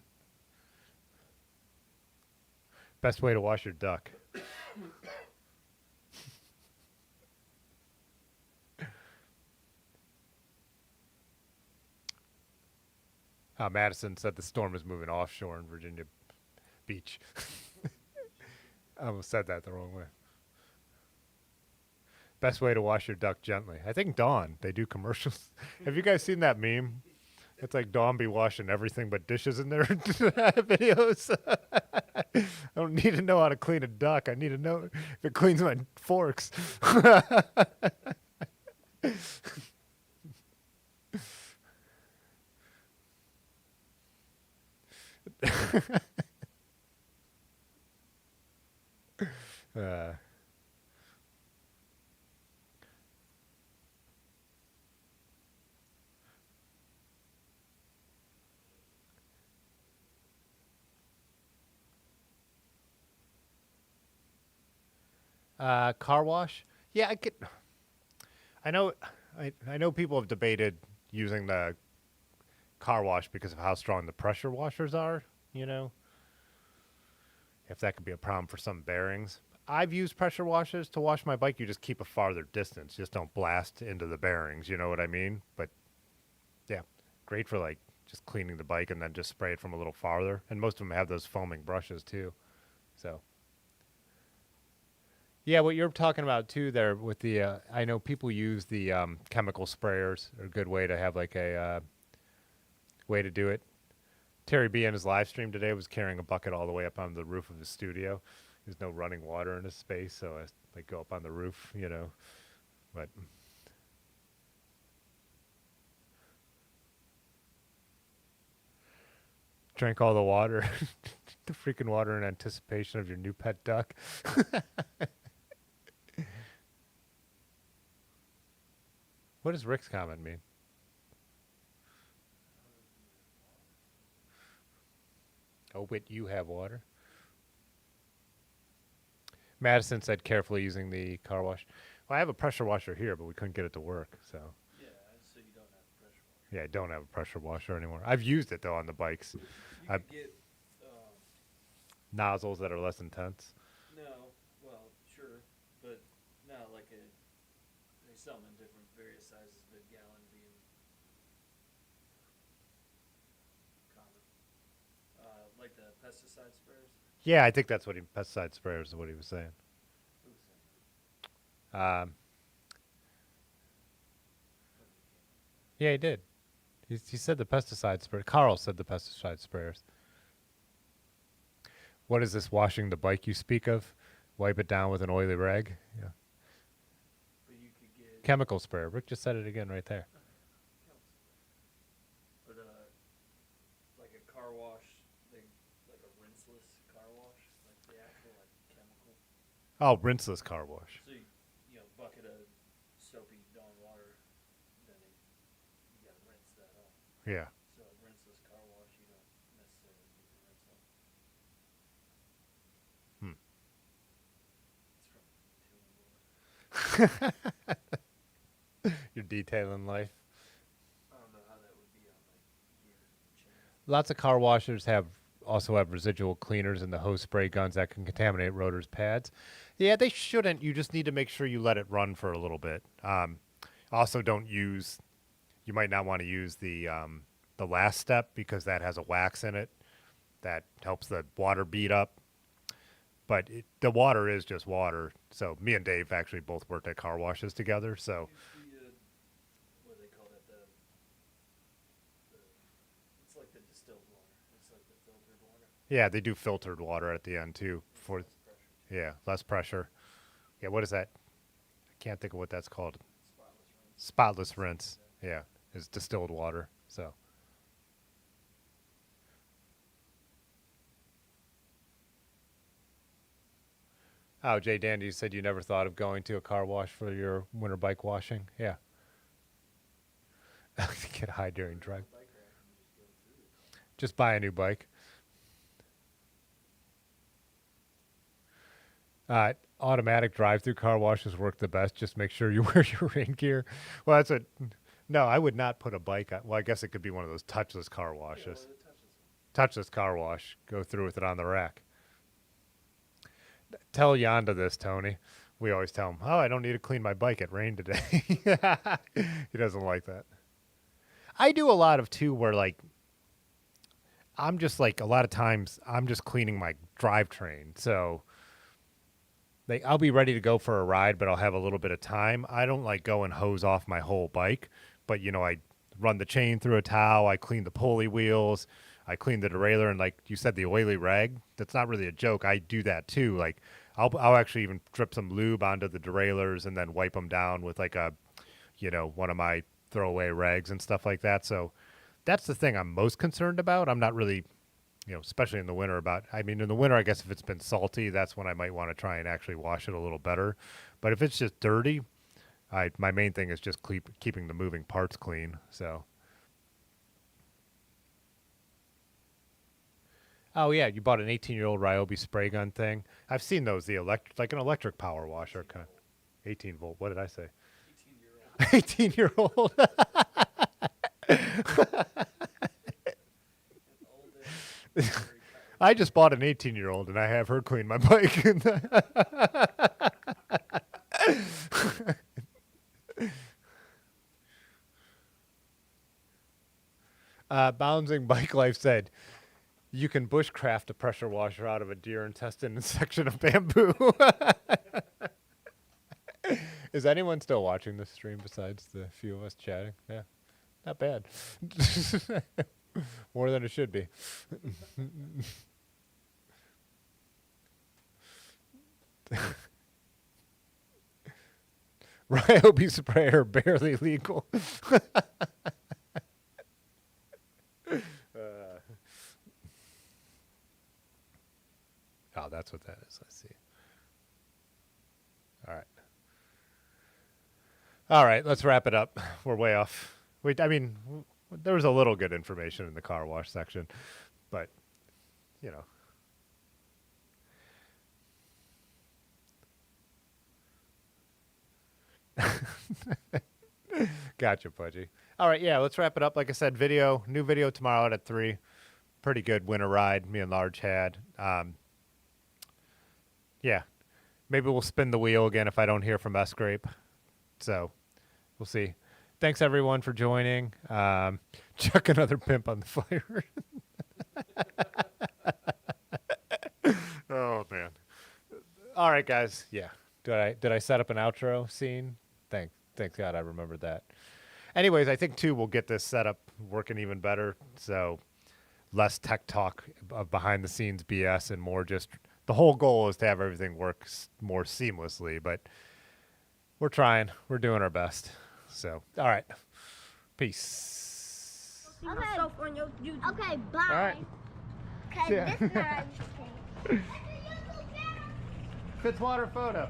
Best way to wash your duck. Madison said the storm is moving offshore in Virginia Beach. I almost said that the wrong way. Best way to wash your duck gently. I think Dawn, they do commercials. Have you guys seen that meme? It's like Dawn be washing everything but dishes in their videos. I don't need to know how to clean a duck. I need to know if it cleans my forks. uh, car wash? Yeah, I know. I know people have debated using the car wash because of how strong the pressure washers are. You know, if that could be a problem for some bearings. I've used pressure washers to wash my bike. You just keep a farther distance. Just don't blast into the bearings. You know what I mean? But yeah, great for like just cleaning the bike and then just spray it from a little farther. And most of them have those foaming brushes too. So yeah, what you're talking about too there with the, I know people use the chemical sprayers. Are a good way to have like a way to do it. Terry B in his live stream today was carrying a bucket all the way up on the roof of his studio. There's no running water in his space, so I like go up on the roof, you know. But drank all the water, the freaking water in anticipation of your new pet duck. What does Rick's comment mean? Oh, wait, you have water? Madison said carefully using the car wash. Well, I have a pressure washer here, but we couldn't get it to work, so. Yeah, so you don't have a pressure washer. Yeah, I don't have a pressure washer anymore. I've used it, though, on the bikes. You I- could get, Nozzles that are less intense. no, well, sure, but not like a, they sell them in different various sizes, but gallon being common. Like the pesticide sprayers. Yeah, I think that's what pesticide sprayers is what he was saying. Who was saying? Yeah, he did. He said the pesticide spray. Carl said the pesticide sprayers. What is this washing the bike you speak of? Wipe it down with an oily rag? Yeah. But you could get Chemical sprayer. Rick just said it again right there. but like a car wash, like a rinseless car wash, like the actual like chemical. Oh, rinseless car wash. So you know, bucket of soapy Dawn water, then you gotta rinse that off. Yeah. So a rinseless car wash, you don't necessarily need to rinse off. Hmm. It's from tuning board. You're detailing life. I don't know how that would be on like gear chains. Lots of car washers also have residual cleaners in the hose spray guns that can contaminate rotors pads. Yeah, they shouldn't. You just need to make sure you let it run for a little bit. Also, you might not want to use the last step because that has a wax in it that helps the water bead up. But the water is just water. So me and Dave actually both worked at car washes together. So Use the, what do they call that? It's like the distilled water. It's like the filtered water. yeah, they do filtered water at the end too. For Less pressure too. yeah, less pressure. Yeah, what is that? I can't think of what that's called. Spotless rinse. Spotless rinse. Yeah, is distilled water. So oh, Jay Dandy, you said you never thought of going to a car wash for your winter bike washing. Yeah. Get high during drive. Bike rack and just go through it. Just buy a new bike. Automatic drive-through car washes work the best. Just make sure you wear your rain gear. Well, that's a no. I would not put a bike on. Well, I guess it could be one of those touchless car Yeah, washes. well, it touches them. Touchless car wash. Go through with it on the rack. Tell Yonda this, Tony. We always tell him, "Oh, I don't need to clean my bike. It rained today." He doesn't like that. I do a lot of too, where like I'm just like a lot of times I'm just cleaning my drivetrain, so. Like I'll be ready to go for a ride, but I'll have a little bit of time. I don't like go and hose off my whole bike, but you know, I run the chain through a towel, I clean the pulley wheels, I clean the derailleur, and like you said, the oily rag. That's not really a joke. I do that too. Like I'll actually even drip some lube onto the derailleurs and then wipe them down with like a, you know, one of my throwaway rags and stuff like that. So that's the thing I'm most concerned about. I'm not really, you know, especially in the winter in the winter, I guess if it's been salty, that's when I might want to try and actually wash it a little better. But if it's just dirty, my main thing is just keeping the moving parts clean. So. Oh yeah, you bought an 18-year-old Ryobi spray gun thing. I've seen those, like an electric power washer kind. 18 volt. What did I say? 18-year-old. 18-year-old. Old age, very I just bought an 18-year-old and I have her clean my bike. Bouncing Bike Life said, you can bushcraft a pressure washer out of a deer intestine and section of bamboo. Is anyone still watching this stream besides the few of us chatting? Yeah, not bad. More than it should be. Ryobi sprayer barely legal. Oh, that's what that is. Let's see. All right. All right, let's wrap it up. We're way off. I mean, there was a little good information in the car wash section, but, you know. Gotcha, Pudgy. All right, yeah, let's wrap it up. Like I said, new video tomorrow out at 3. Pretty good winter ride me and Large had. Yeah, maybe we'll spin the wheel again if I don't hear from S-Grape. So we'll see. Thanks, everyone, for joining. Chuck another pimp on the fire. Oh, man. All right, guys. Yeah. Did I set up an outro scene? Thank God I remembered that. Anyways, I think, too, we'll get this setup working even better. So less tech talk of behind-the-scenes BS and more just the whole goal is to have everything work more seamlessly, but we're trying. We're doing our best. So, all right. Peace. Okay, bye. All right. Okay, Yeah. this time. Fitzwater photo.